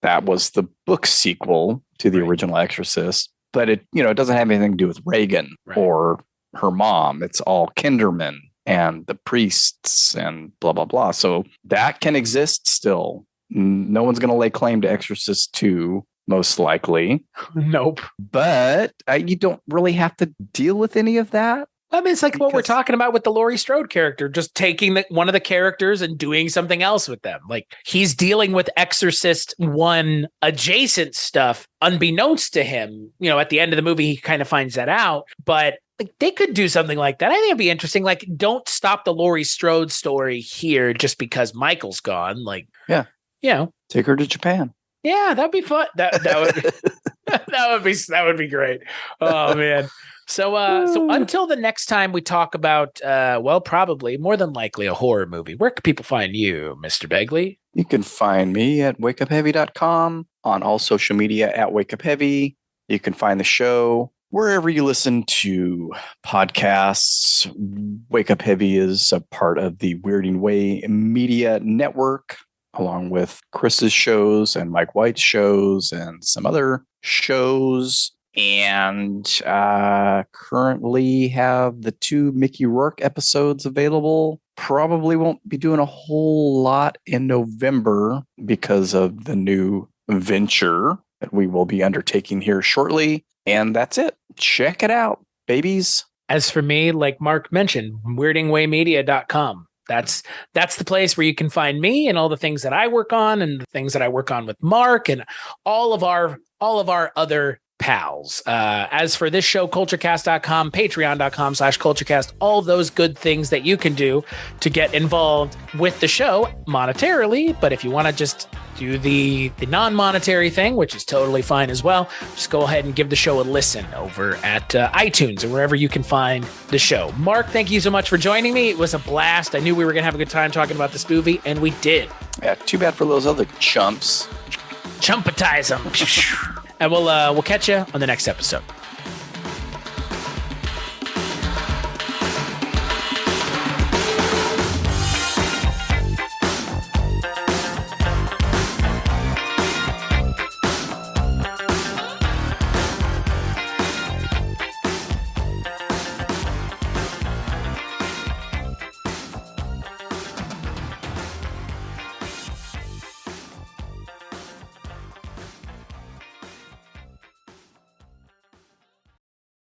that was the book sequel to the original Exorcist. But it doesn't have anything to do with Reagan or her mom. It's all Kinderman and the priests and blah, blah, blah. So that can exist still. No one's going to lay claim to Exorcist 2. Most likely. Nope. But you don't really have to deal with any of that. I mean, it's like what we're talking about with the Laurie Strode character, just taking one of the characters and doing something else with them. Like he's dealing with Exorcist 1 adjacent stuff unbeknownst to him. You know, at the end of the movie, he kind of finds that out. But like they could do something like that. I think it'd be interesting. Like, don't stop the Laurie Strode story here just because Michael's gone. Like, yeah, take her to Japan. Yeah, that'd be fun. That would be great. Oh man. So until the next time we talk about probably more than likely a horror movie, where can people find you, Mr. Begley? You can find me at wakeupheavy.com, on all social media at wakeupheavy. You can find the show wherever you listen to podcasts. Wake Up Heavy is a part of the Weirding Way Media Network, along with Chris's shows and Mike White's shows and some other shows. And currently have the 2 Mickey Rourke episodes available. Probably won't be doing a whole lot in November because of the new venture that we will be undertaking here shortly. And that's it. Check it out, babies. As for me, like Mark mentioned, weirdingwaymedia.com. That's the place where you can find me and all the things that I work on and the things that I work on with Mark and all of our other pals. As for this show, Kulturecast.com, patreon.com/Kulturecast, all those good things that you can do to get involved with the show monetarily. But if you want to just do the non-monetary thing, which is totally fine as well, just go ahead and give the show a listen over at iTunes or wherever you can find the show. Mark, thank you so much for joining me. It was a blast. I knew we were going to have a good time talking about this movie, and we did. Yeah, too bad for those other chumps. Chumpatize them. And we'll catch you on the next episode.